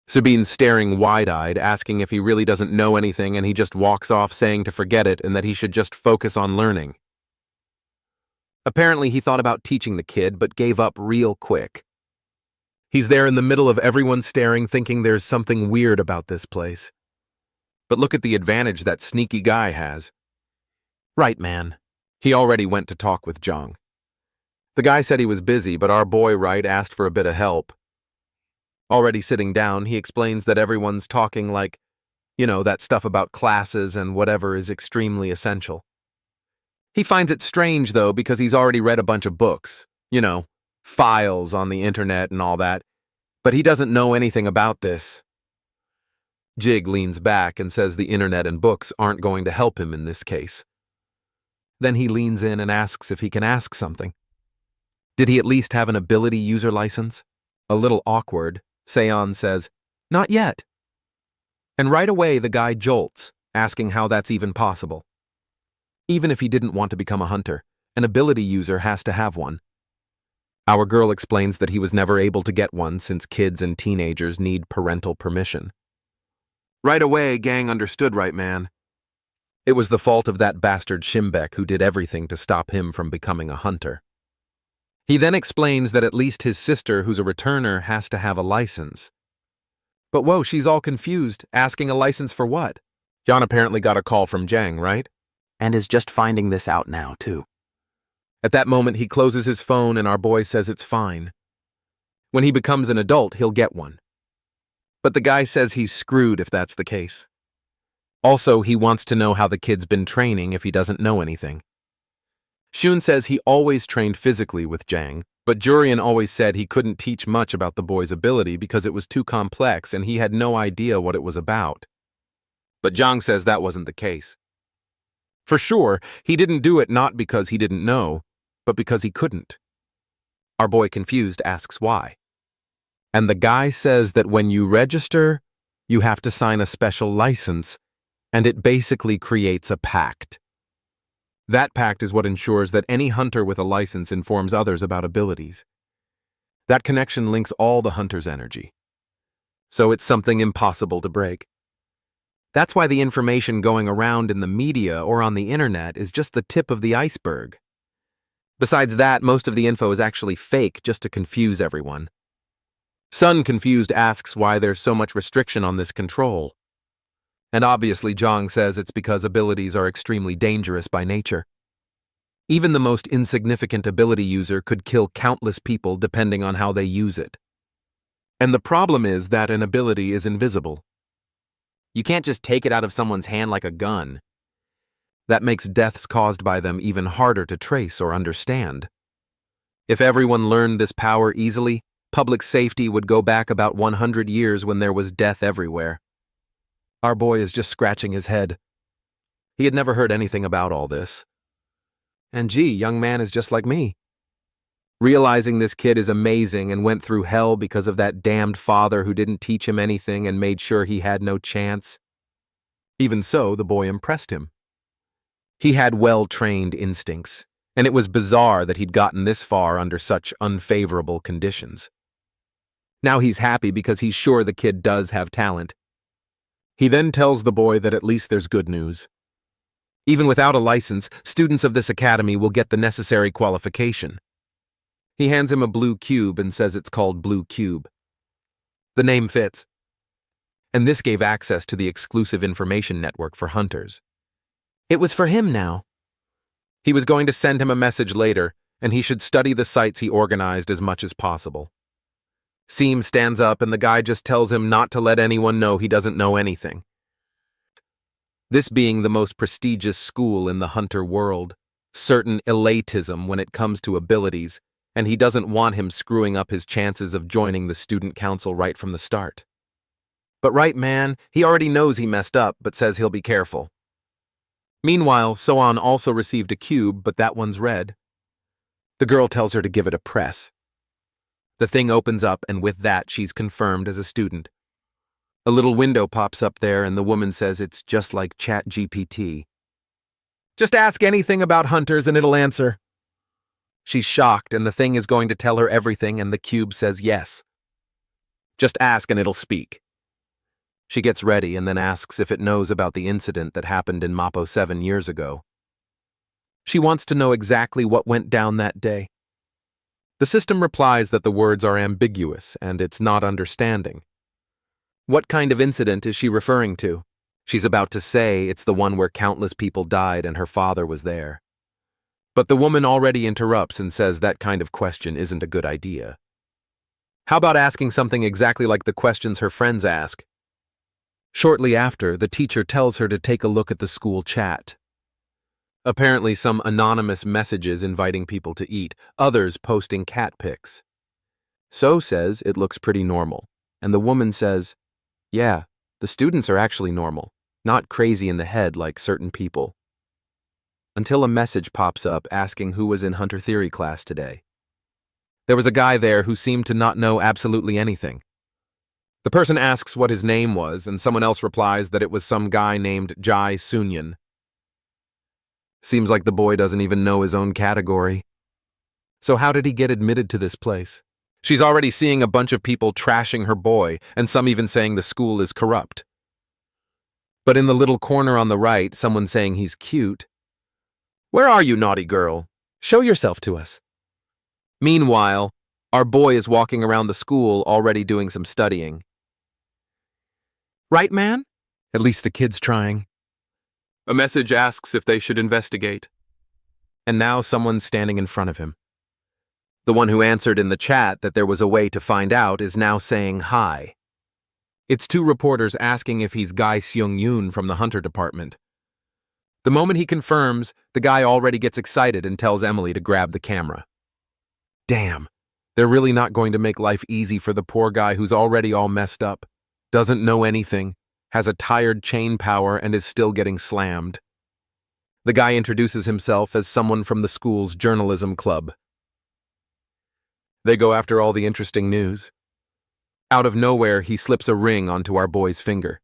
Sabin's staring wide-eyed, asking if he really doesn't know anything, and he just walks off saying to forget it and that he should just focus on learning. Apparently he thought about teaching the kid, but gave up real quick. He's there in the middle of everyone staring, thinking there's something weird about this place. But look at the advantage that sneaky guy has. Right, man. He already went to talk with Zhang. The guy said he was busy, but our boy, right, asked for a bit of help. Already sitting down, he explains that everyone's talking like, that stuff about classes and whatever is extremely essential. He finds it strange, though, because he's already read a bunch of books, files on the internet and all that, but he doesn't know anything about this. Jig leans back and says the internet and books aren't going to help him in this case. Then he leans in and asks if he can ask something. Did he at least have an ability user license? A little awkward, Seon says, "Not yet." And right away the guy jolts, asking how that's even possible. Even if he didn't want to become a hunter, an ability user has to have one. Our girl explains that he was never able to get one since kids and teenagers need parental permission. Right away, gang understood, right, man? It was the fault of that bastard Shimbek who did everything to stop him from becoming a hunter. He then explains that at least his sister, who's a returner, has to have a license. But whoa, she's all confused, asking a license for what? Jan apparently got a call from Jang, right? And is just finding this out now, too. At that moment, he closes his phone and our boy says it's fine. When he becomes an adult, he'll get one. But the guy says he's screwed if that's the case. Also, he wants to know how the kid's been training if he doesn't know anything. Shun says he always trained physically with Jang, but Jurian always said he couldn't teach much about the boy's ability because it was too complex and he had no idea what it was about. But Jang says that wasn't the case. For sure, he didn't do it not because he didn't know, but because he couldn't. Our boy, confused, asks why. And the guy says that when you register, you have to sign a special license, and it basically creates a pact. That pact is what ensures that any hunter with a license informs others about abilities. That connection links all the hunter's energy. So it's something impossible to break. That's why the information going around in the media or on the internet is just the tip of the iceberg. Besides that, most of the info is actually fake just to confuse everyone. Sun, confused, asks why there's so much restriction on this control. And obviously Jang says it's because abilities are extremely dangerous by nature. Even the most insignificant ability user could kill countless people depending on how they use it. And the problem is that an ability is invisible. You can't just take it out of someone's hand like a gun. That makes deaths caused by them even harder to trace or understand. If everyone learned this power easily, public safety would go back about 100 years when there was death everywhere. Our boy is just scratching his head. He had never heard anything about all this. And gee, young man is just like me. Realizing this kid is amazing and went through hell because of that damned father who didn't teach him anything and made sure he had no chance. Even so, the boy impressed him. He had well-trained instincts, and it was bizarre that he'd gotten this far under such unfavorable conditions. Now he's happy because he's sure the kid does have talent. He then tells the boy that at least there's good news. Even without a license, students of this academy will get the necessary qualification. He hands him a blue cube and says it's called Blue Cube. The name fits. And this gave access to the exclusive information network for hunters. It was for him now. He was going to send him a message later, and he should study the sites he organized as much as possible. Seam stands up and the guy just tells him not to let anyone know he doesn't know anything. This being the most prestigious school in the hunter world, certain elitism when it comes to abilities, and he doesn't want him screwing up his chances of joining the student council right from the start. But right, man, he already knows he messed up, but says he'll be careful. Meanwhile, Soan also received a cube, but that one's red. The girl tells her to give it a press. The thing opens up, and with that, she's confirmed as a student. A little window pops up there, and the woman says it's just like ChatGPT. Just ask anything about hunters and it'll answer. She's shocked, and the thing is going to tell her everything, and the cube says yes. Just ask and it'll speak. She gets ready and then asks if it knows about the incident that happened in Mappo 7 years ago. She wants to know exactly what went down that day. The system replies that the words are ambiguous and it's not understanding. What kind of incident is she referring to? She's about to say it's the one where countless people died and her father was there. But the woman already interrupts and says that kind of question isn't a good idea. How about asking something exactly like the questions her friends ask? Shortly after, the teacher tells her to take a look at the school chat. Apparently some anonymous messages inviting people to eat, others posting cat pics. So says it looks pretty normal, and the woman says, yeah, the students are actually normal, not crazy in the head like certain people. Until a message pops up asking who was in Hunter Theory class today. There was a guy there who seemed to not know absolutely anything. The person asks what his name was, and someone else replies that it was some guy named Jai Sunyan. Seems like the boy doesn't even know his own category. So how did he get admitted to this place? She's already seeing a bunch of people trashing her boy, and some even saying the school is corrupt. But in the little corner on the right, someone saying he's cute. Where are you, naughty girl? Show yourself to us. Meanwhile, our boy is walking around the school already doing some studying. Right, man? At least the kid's trying. A message asks if they should investigate. And now someone's standing in front of him. The one who answered in the chat that there was a way to find out is now saying hi. It's two reporters asking if he's Guy Seung-yoon from the Hunter Department. The moment he confirms, the guy already gets excited and tells Emily to grab the camera. Damn, they're really not going to make life easy for the poor guy who's already all messed up, doesn't know anything, has a tired chain power, and is still getting slammed. The guy introduces himself as someone from the school's journalism club. They go after all the interesting news. Out of nowhere, he slips a ring onto our boy's finger.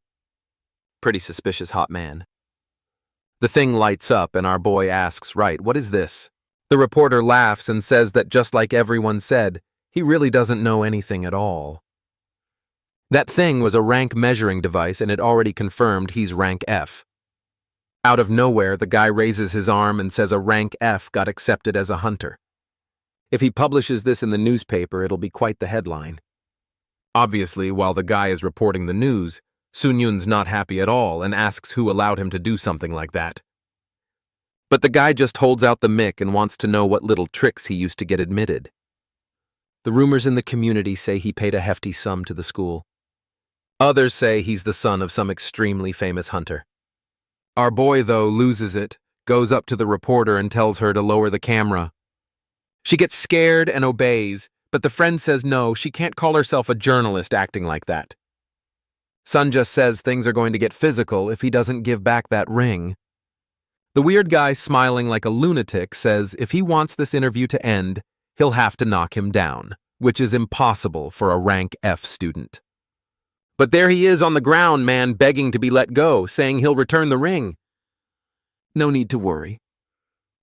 Pretty suspicious hot man. The thing lights up and our boy asks, right, what is this? The reporter laughs and says that just like everyone said, he really doesn't know anything at all. That thing was a rank measuring device and it already confirmed he's rank F. Out of nowhere, the guy raises his arm and says a rank F got accepted as a hunter. If he publishes this in the newspaper, it'll be quite the headline. Obviously, while the guy is reporting the news, Sun-yoon's not happy at all and asks who allowed him to do something like that. But the guy just holds out the mic and wants to know what little tricks he used to get admitted. The rumors in the community say he paid a hefty sum to the school. Others say he's the son of some extremely famous hunter. Our boy, though, loses it, goes up to the reporter and tells her to lower the camera. She gets scared and obeys, but the friend says no, she can't call herself a journalist acting like that. Sun just says things are going to get physical if he doesn't give back that ring. The weird guy, smiling like a lunatic, says if he wants this interview to end, he'll have to knock him down, which is impossible for a rank F student. But there he is on the ground, man, begging to be let go, saying he'll return the ring. No need to worry.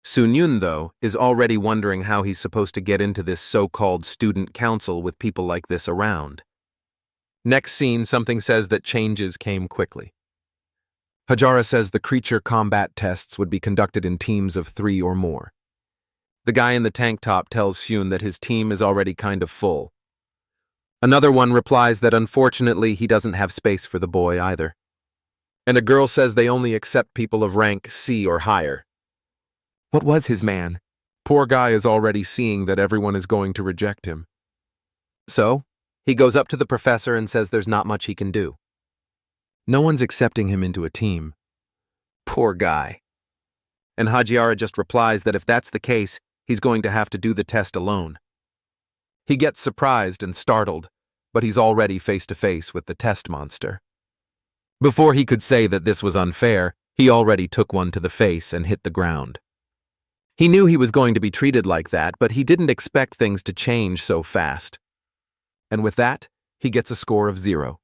Sun-yoon, though, is already wondering how he's supposed to get into this so-called student council with people like this around. Next scene, something says that changes came quickly. Hajara says the creature combat tests would be conducted in teams of 3 or more. The guy in the tank top tells Hyun that his team is already kind of full. Another one replies that unfortunately he doesn't have space for the boy either. And a girl says they only accept people of rank C or higher. What was his man? Poor guy is already seeing that everyone is going to reject him. So, he goes up to the professor and says there's not much he can do. No one's accepting him into a team. Poor guy. And Hajiara just replies that if that's the case, he's going to have to do the test alone. He gets surprised and startled, but he's already face to face with the test monster. Before he could say that this was unfair, he already took one to the face and hit the ground. He knew he was going to be treated like that, but he didn't expect things to change so fast. And with that, he gets a score of 0.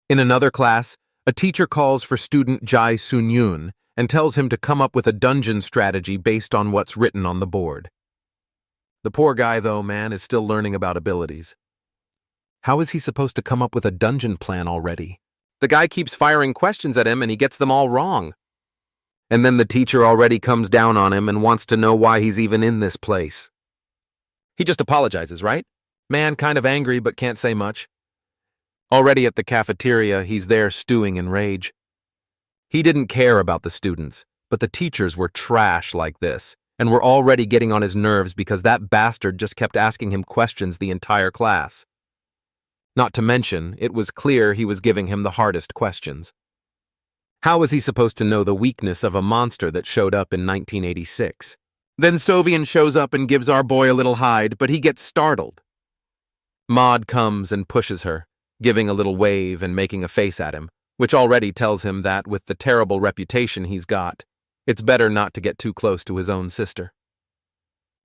In another class, a teacher calls for student Jai Sun-yoon and tells him to come up with a dungeon strategy based on what's written on the board. The poor guy, though, man, is still learning about abilities. How is he supposed to come up with a dungeon plan already? The guy keeps firing questions at him and he gets them all wrong. And then the teacher already comes down on him and wants to know why he's even in this place. He just apologizes, right? Man kind of angry but can't say much. Already at the cafeteria, he's there stewing in rage. He didn't care about the students, but the teachers were trash like this, and were already getting on his nerves because that bastard just kept asking him questions the entire class. Not to mention, it was clear he was giving him the hardest questions. How was he supposed to know the weakness of a monster that showed up in 1986? Then Sovian shows up and gives our boy a little hide, but he gets startled. Maud comes and pushes her, giving a little wave and making a face at him, which already tells him that with the terrible reputation he's got, it's better not to get too close to his own sister.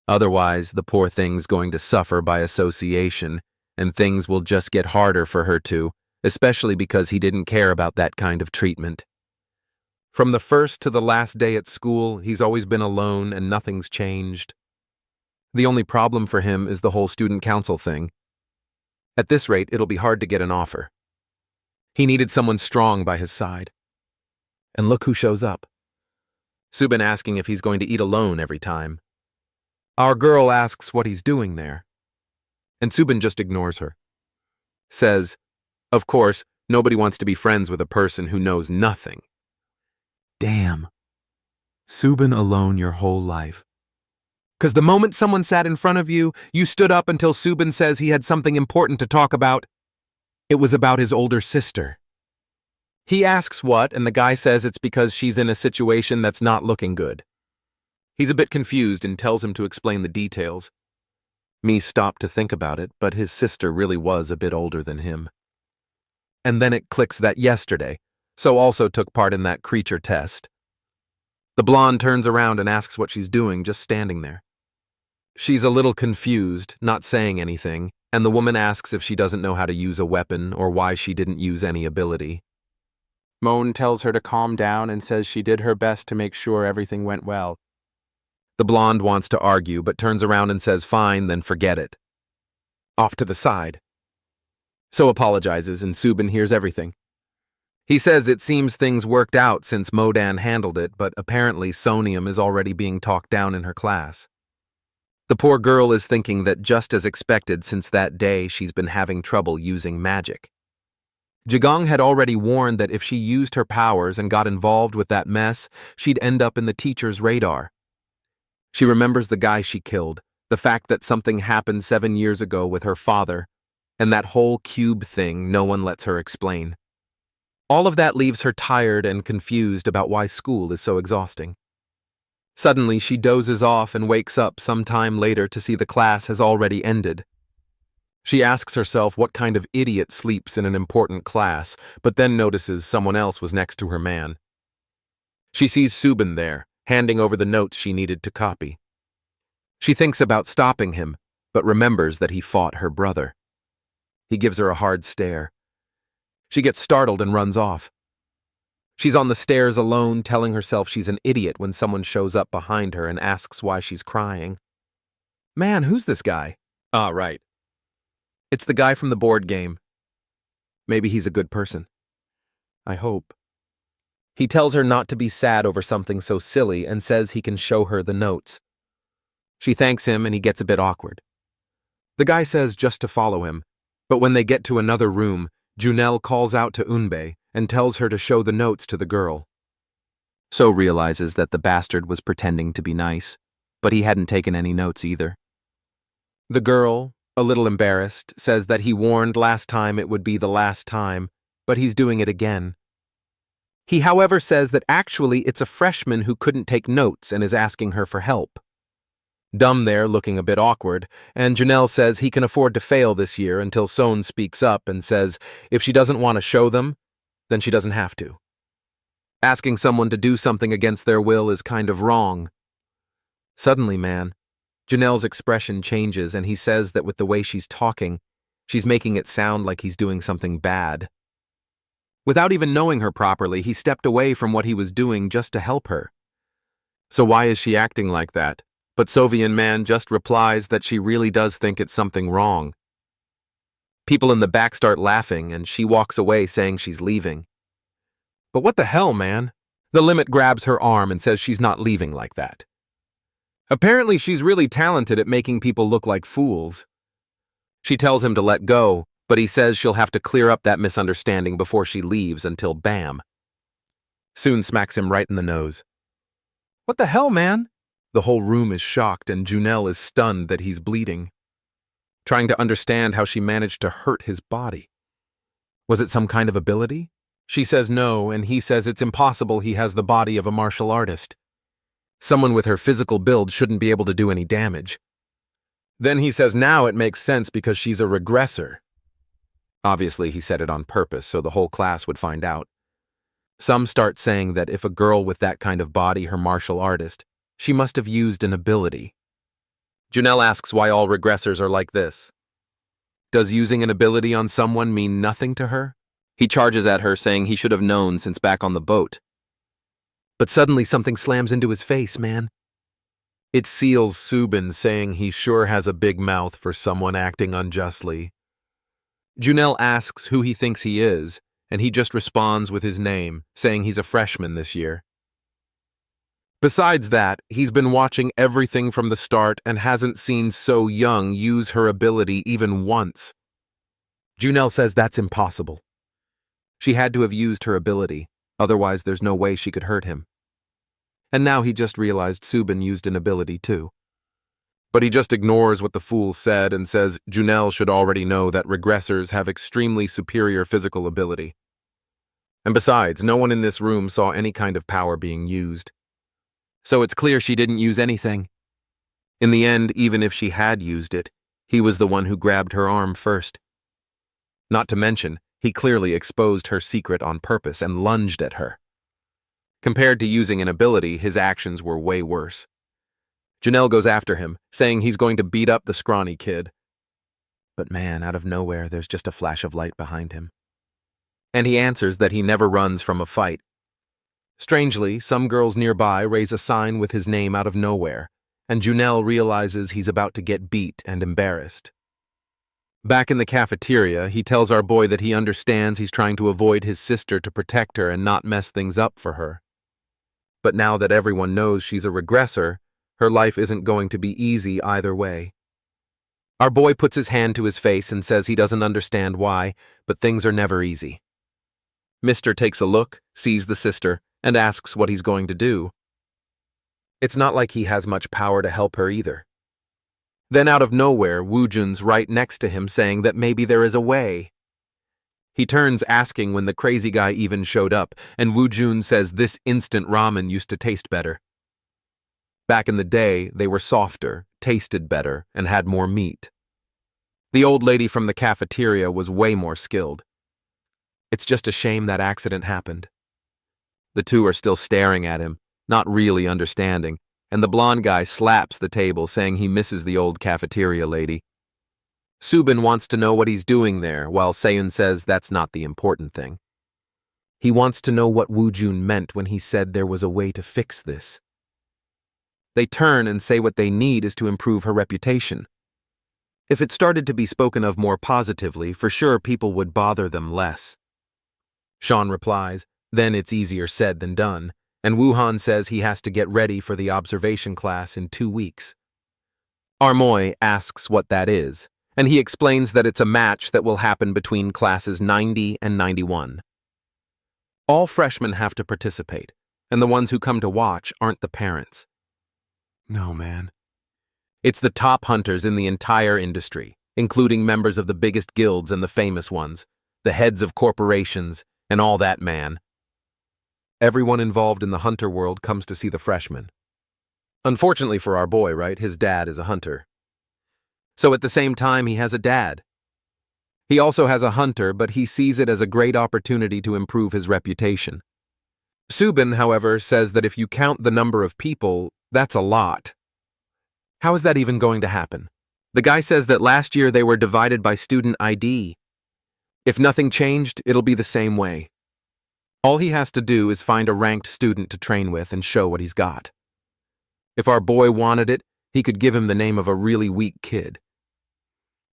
Otherwise, the poor thing's going to suffer by association, and things will just get harder for her too, especially because he didn't care about that kind of treatment. From the first to the last day at school, he's always been alone and nothing's changed. The only problem for him is the whole student council thing. At this rate, it'll be hard to get an offer. He needed someone strong by his side. And look who shows up. Subin asking if he's going to eat alone every time. Our girl asks what he's doing there. And Subin just ignores her. Says, of course, nobody wants to be friends with a person who knows nothing. Damn. Subin alone your whole life. 'Cause the moment someone sat in front of you, you stood up until Subin says he had something important to talk about. It was about his older sister. He asks what, and the guy says it's because she's in a situation that's not looking good. He's a bit confused and tells him to explain the details. Me stopped to think about it, but his sister really was a bit older than him. And then it clicks that yesterday, so also took part in that creature test. The blonde turns around and asks what she's doing, just standing there. She's a little confused, not saying anything, and the woman asks if she doesn't know how to use a weapon or why she didn't use any ability. Moan tells her to calm down and says she did her best to make sure everything went well. The blonde wants to argue, but turns around and says fine, then forget it. Off to the side. So apologizes, and Subin hears everything. He says it seems things worked out since Modan handled it, but apparently Sonium is already being talked down in her class. The poor girl is thinking that just as expected since that day she's been having trouble using magic. Jigong had already warned that if she used her powers and got involved with that mess, she'd end up in the teacher's radar. She remembers the guy she killed, the fact that something happened 7 years ago with her father, and that whole cube thing no one lets her explain. All of that leaves her tired and confused about why school is so exhausting. Suddenly, she dozes off and wakes up some time later to see the class has already ended. She asks herself what kind of idiot sleeps in an important class, but then notices someone else was next to her man. She sees Subin there, handing over the notes she needed to copy. She thinks about stopping him, but remembers that he fought her brother. He gives her a hard stare. She gets startled and runs off. She's on the stairs alone, telling herself she's an idiot when someone shows up behind her and asks why she's crying. Man, who's this guy? Ah, right. It's the guy from the board game. Maybe he's a good person. I hope. He tells her not to be sad over something so silly and says he can show her the notes. She thanks him and he gets a bit awkward. The guy says just to follow him, but when they get to another room, Junel calls out to Unbei and tells her to show the notes to the girl. So realizes that the bastard was pretending to be nice, but he hadn't taken any notes either. The girl, a little embarrassed, says that he warned last time it would be the last time, but he's doing it again. He, however, says that actually it's a freshman who couldn't take notes and is asking her for help. Dumb there, looking a bit awkward, and Janelle says he can afford to fail this year until Son speaks up and says if she doesn't want to show them, then she doesn't have to. Asking someone to do something against their will is kind of wrong. Suddenly, man, Janelle's expression changes and he says that with the way she's talking, she's making it sound like he's doing something bad. Without even knowing her properly, he stepped away from what he was doing just to help her. So why is she acting like that? But Sovian man just replies that she really does think it's something wrong. People in the back start laughing and she walks away saying she's leaving. But what the hell, man? The limit grabs her arm and says she's not leaving like that. Apparently she's really talented at making people look like fools. She tells him to let go, but he says she'll have to clear up that misunderstanding before she leaves until bam. Soon smacks him right in the nose. What the hell, man? The whole room is shocked and Junel is stunned that he's bleeding, trying to understand how she managed to hurt his body. Was it some kind of ability? She says no, and he says it's impossible he has the body of a martial artist. Someone with her physical build shouldn't be able to do any damage. Then he says now it makes sense because she's a regressor. Obviously he said it on purpose so the whole class would find out. Some start saying that if a girl with that kind of body, her martial artist, she must have used an ability. Janelle asks why all regressors are like this. Does using an ability on someone mean nothing to her? He charges at her, saying he should have known since back on the boat. But suddenly something slams into his face, man. It seals Subin, saying he sure has a big mouth for someone acting unjustly. Junel asks who he thinks he is, and he just responds with his name, saying he's a freshman this year. Besides that, he's been watching everything from the start and hasn't seen So Young use her ability even once. Junel says that's impossible. She had to have used her ability, otherwise there's no way she could hurt him. And now he just realized Subin used an ability too. But he just ignores what the fool said and says Junel should already know that regressors have extremely superior physical ability. And besides, no one in this room saw any kind of power being used. So it's clear she didn't use anything. In the end, even if she had used it, he was the one who grabbed her arm first. Not to mention, he clearly exposed her secret on purpose and lunged at her. Compared to using an ability, his actions were way worse. Janelle goes after him, saying he's going to beat up the scrawny kid. But man, out of nowhere, there's just a flash of light behind him. And he answers that he never runs from a fight. Strangely, some girls nearby raise a sign with his name out of nowhere, and Junel realizes he's about to get beat and embarrassed. Back in the cafeteria, he tells our boy that he understands he's trying to avoid his sister to protect her and not mess things up for her. But now that everyone knows she's a regressor, her life isn't going to be easy either way. Our boy puts his hand to his face and says he doesn't understand why, but things are never easy. Mister takes a look, sees the sister, and asks what he's going to do. It's not like he has much power to help her either. Then out of nowhere, Woojun's right next to him saying that maybe there is a way. He turns asking when the crazy guy even showed up, and Woojun says this instant ramen used to taste better. Back in the day, they were softer, tasted better, and had more meat. The old lady from the cafeteria was way more skilled. It's just a shame that accident happened. The two are still staring at him, not really understanding, and the blonde guy slaps the table saying he misses the old cafeteria lady. Subin wants to know what he's doing there, while Seun says that's not the important thing. He wants to know what Woojun meant when he said there was a way to fix this. They turn and say what they need is to improve her reputation. If it started to be spoken of more positively, for sure people would bother them less. Sean replies, then it's easier said than done, and Wuhan says he has to get ready for the observation class in 2 weeks. Armoy asks what that is, and he explains that it's a match that will happen between classes 90 and 91. All freshmen have to participate, and the ones who come to watch aren't the parents. No, man. It's the top hunters in the entire industry, including members of the biggest guilds and the famous ones, the heads of corporations, and all that, man. Everyone involved in the hunter world comes to see the freshmen. Unfortunately for our boy, right, his dad is a hunter. So at the same time, he has a dad. He also has a hunter, but he sees it as a great opportunity to improve his reputation. Subin, however, says that if you count the number of people, that's a lot. How is that even going to happen? The guy says that last year they were divided by student ID. If nothing changed, it'll be the same way. All he has to do is find a ranked student to train with and show what he's got. If our boy wanted it, he could give him the name of a really weak kid.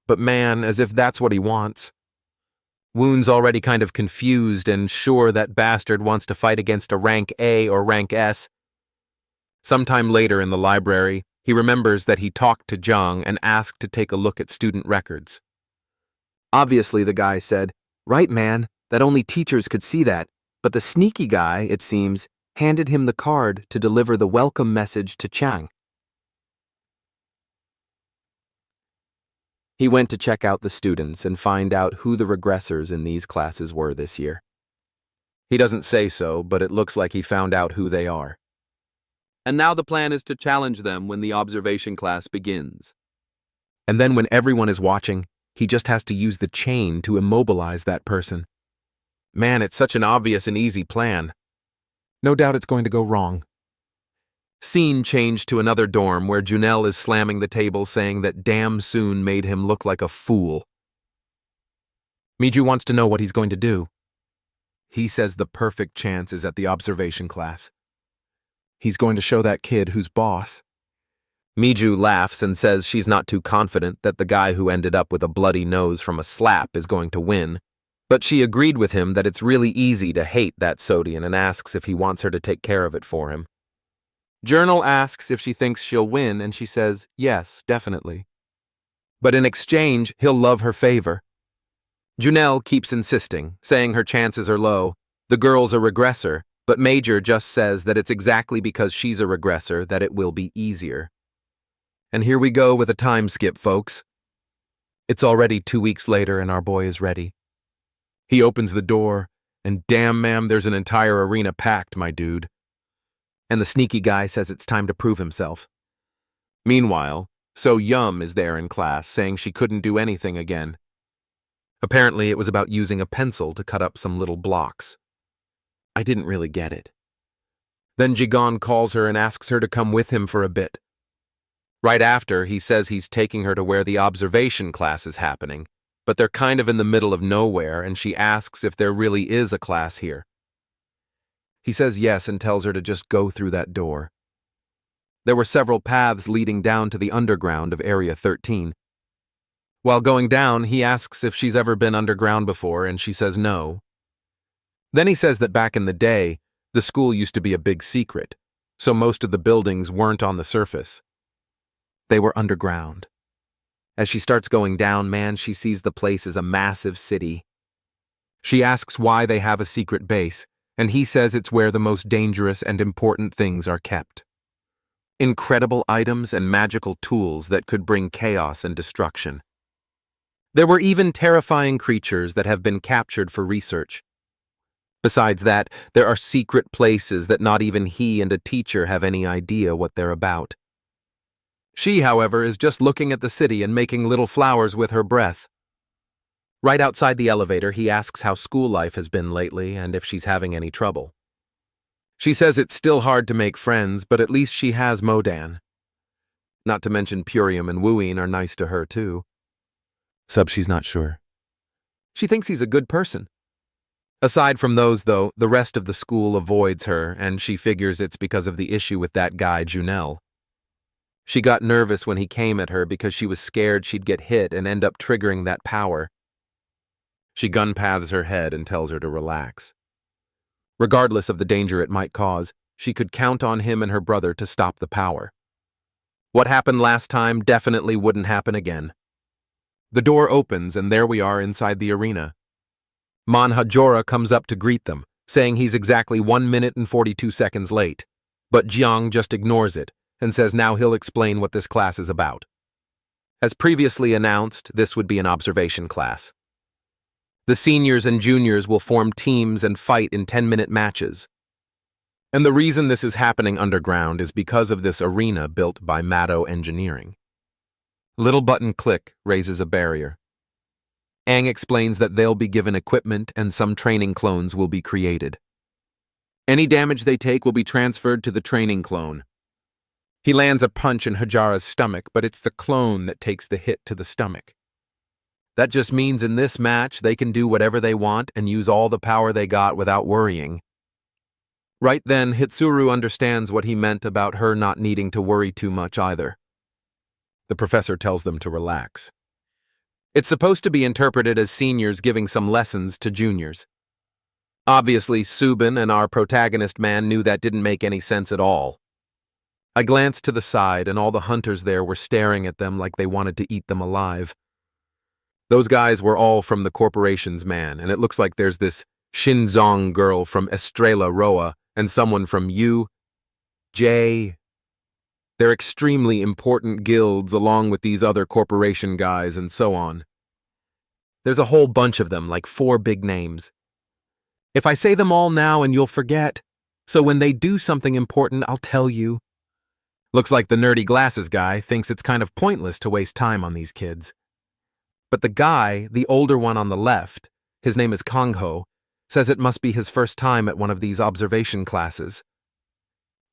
But man, as if that's what he wants. Woon's already kind of confused and sure that bastard wants to fight against a rank A or rank S. Sometime later in the library, he remembers that he talked to Zhang and asked to take a look at student records. Obviously, the guy said, "Right, man, that only teachers could see that," but the sneaky guy, it seems, handed him the card to deliver the welcome message to Chang. He went to check out the students and find out who the regressors in these classes were this year. He doesn't say so, but it looks like he found out who they are. And now the plan is to challenge them when the observation class begins. And then when everyone is watching, he just has to use the chain to immobilize that person. Man, it's such an obvious and easy plan. No doubt it's going to go wrong. Scene changed to another dorm where Junel is slamming the table saying that damn Soon made him look like a fool. Miju wants to know what he's going to do. He says the perfect chance is at the observation class. He's going to show that kid who's boss. Miju laughs and says she's not too confident that the guy who ended up with a bloody nose from a slap is going to win, but she agreed with him that it's really easy to hate that Sodian and asks if he wants her to take care of it for him. Journal asks if she thinks she'll win, and she says, yes, definitely. But in exchange, he'll love her favor. Junelle keeps insisting, saying her chances are low. The girl's a regressor, but Major just says that it's exactly because she's a regressor that it will be easier. And here we go with a time skip, folks. It's already 2 weeks later and our boy is ready. He opens the door, and damn, ma'am, there's an entire arena packed, my dude. And the sneaky guy says it's time to prove himself. Meanwhile, So Yum is there in class, saying she couldn't do anything again. Apparently, it was about using a pencil to cut up some little blocks. I didn't really get it. Then Jigon calls her and asks her to come with him for a bit. Right after, he says he's taking her to where the observation class is happening, but they're kind of in the middle of nowhere, and she asks if there really is a class here. He says yes and tells her to just go through that door. There were several paths leading down to the underground of Area 13. While going down, he asks if she's ever been underground before, and she says no. Then he says that back in the day, the school used to be a big secret, so most of the buildings weren't on the surface. They were underground. As she starts going down, man, she sees the place as a massive city. She asks why they have a secret base, and he says it's where the most dangerous and important things are kept. Incredible items and magical tools that could bring chaos and destruction. There were even terrifying creatures that have been captured for research. Besides that, there are secret places that not even he and a teacher have any idea what they're about. She, however, is just looking at the city and making little flowers with her breath. Right outside the elevator, he asks how school life has been lately and if she's having any trouble. She says it's still hard to make friends, but at least she has Modan. Not to mention Purium and Wooing are nice to her, too. She's not sure. She thinks he's a good person. Aside from those, though, the rest of the school avoids her, and she figures it's because of the issue with that guy, Junelle. She got nervous when he came at her because she was scared she'd get hit and end up triggering that power. She gun-paths her head and tells her to relax. Regardless of the danger it might cause, she could count on him and her brother to stop the power. What happened last time definitely wouldn't happen again. The door opens and there we are inside the arena. Manhwa comes up to greet them, saying he's exactly 1 minute and 42 seconds late, but Jiang just ignores it and says now he'll explain what this class is about. As previously announced, this would be an observation class. The seniors and juniors will form teams and fight in 10-minute matches. And the reason this is happening underground is because of this arena built by Matto Engineering. Little button click raises a barrier. Aang explains that they'll be given equipment and some training clones will be created. Any damage they take will be transferred to the training clone. He lands a punch in Hajara's stomach, but it's the clone that takes the hit to the stomach. That just means in this match they can do whatever they want and use all the power they got without worrying. Right then, Hitsuru understands what he meant about her not needing to worry too much either. The professor tells them to relax. It's supposed to be interpreted as seniors giving some lessons to juniors. Obviously, Subin and our protagonist man knew that didn't make any sense at all. I glanced to the side and all the hunters there were staring at them like they wanted to eat them alive. Those guys were all from the corporation's man, and it looks like there's this Shinzong girl from Estrella Roa and someone from U.J. They're extremely important guilds along with these other corporation guys and so on. There's a whole bunch of them, like 4 big names. If I say them all now and you'll forget, so when they do something important, I'll tell you. Looks like the nerdy glasses guy thinks it's kind of pointless to waste time on these kids. But the guy, the older one on the left, his name is Kongho, says it must be his first time at one of these observation classes.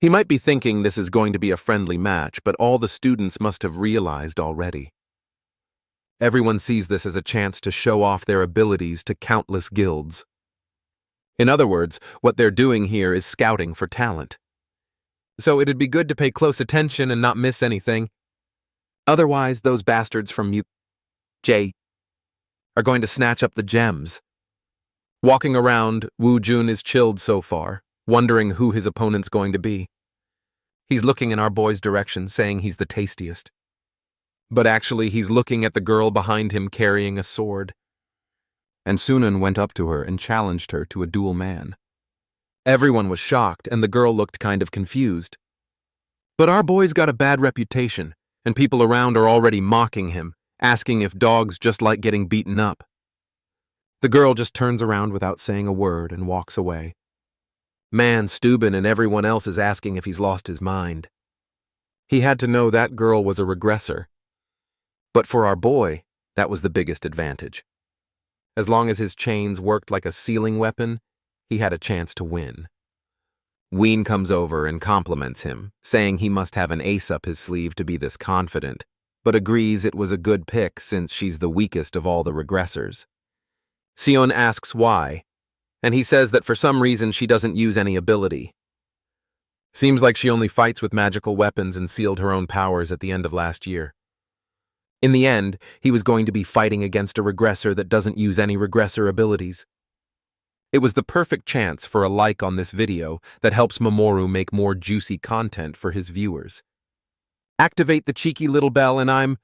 He might be thinking this is going to be a friendly match, but all the students must have realized already. Everyone sees this as a chance to show off their abilities to countless guilds. In other words, what they're doing here is scouting for talent. So it'd be good to pay close attention and not miss anything. Otherwise, those bastards from J are going to snatch up the gems. Walking around, Woo Jun is chilled so far, wondering who his opponent's going to be. He's looking in our boy's direction, saying he's the tastiest. But actually, he's looking at the girl behind him carrying a sword. And Sunan went up to her and challenged her to a duel man. Everyone was shocked, and the girl looked kind of confused. But our boy's got a bad reputation, and people around are already mocking him, asking if dogs just like getting beaten up. The girl just turns around without saying a word and walks away. Man, Steuben and everyone else is asking if he's lost his mind. He had to know that girl was a regressor. But for our boy, that was the biggest advantage. As long as his chains worked like a sealing weapon, he had a chance to win. Ween comes over and compliments him, saying he must have an ace up his sleeve to be this confident, but agrees it was a good pick since she's the weakest of all the regressors. Sion asks why, and he says that for some reason she doesn't use any ability. Seems like she only fights with magical weapons and sealed her own powers at the end of last year. In the end, he was going to be fighting against a regressor that doesn't use any regressor abilities. It was the perfect chance for a like on this video that helps Mamoru make more juicy content for his viewers. Activate the cheeky little bell and I'm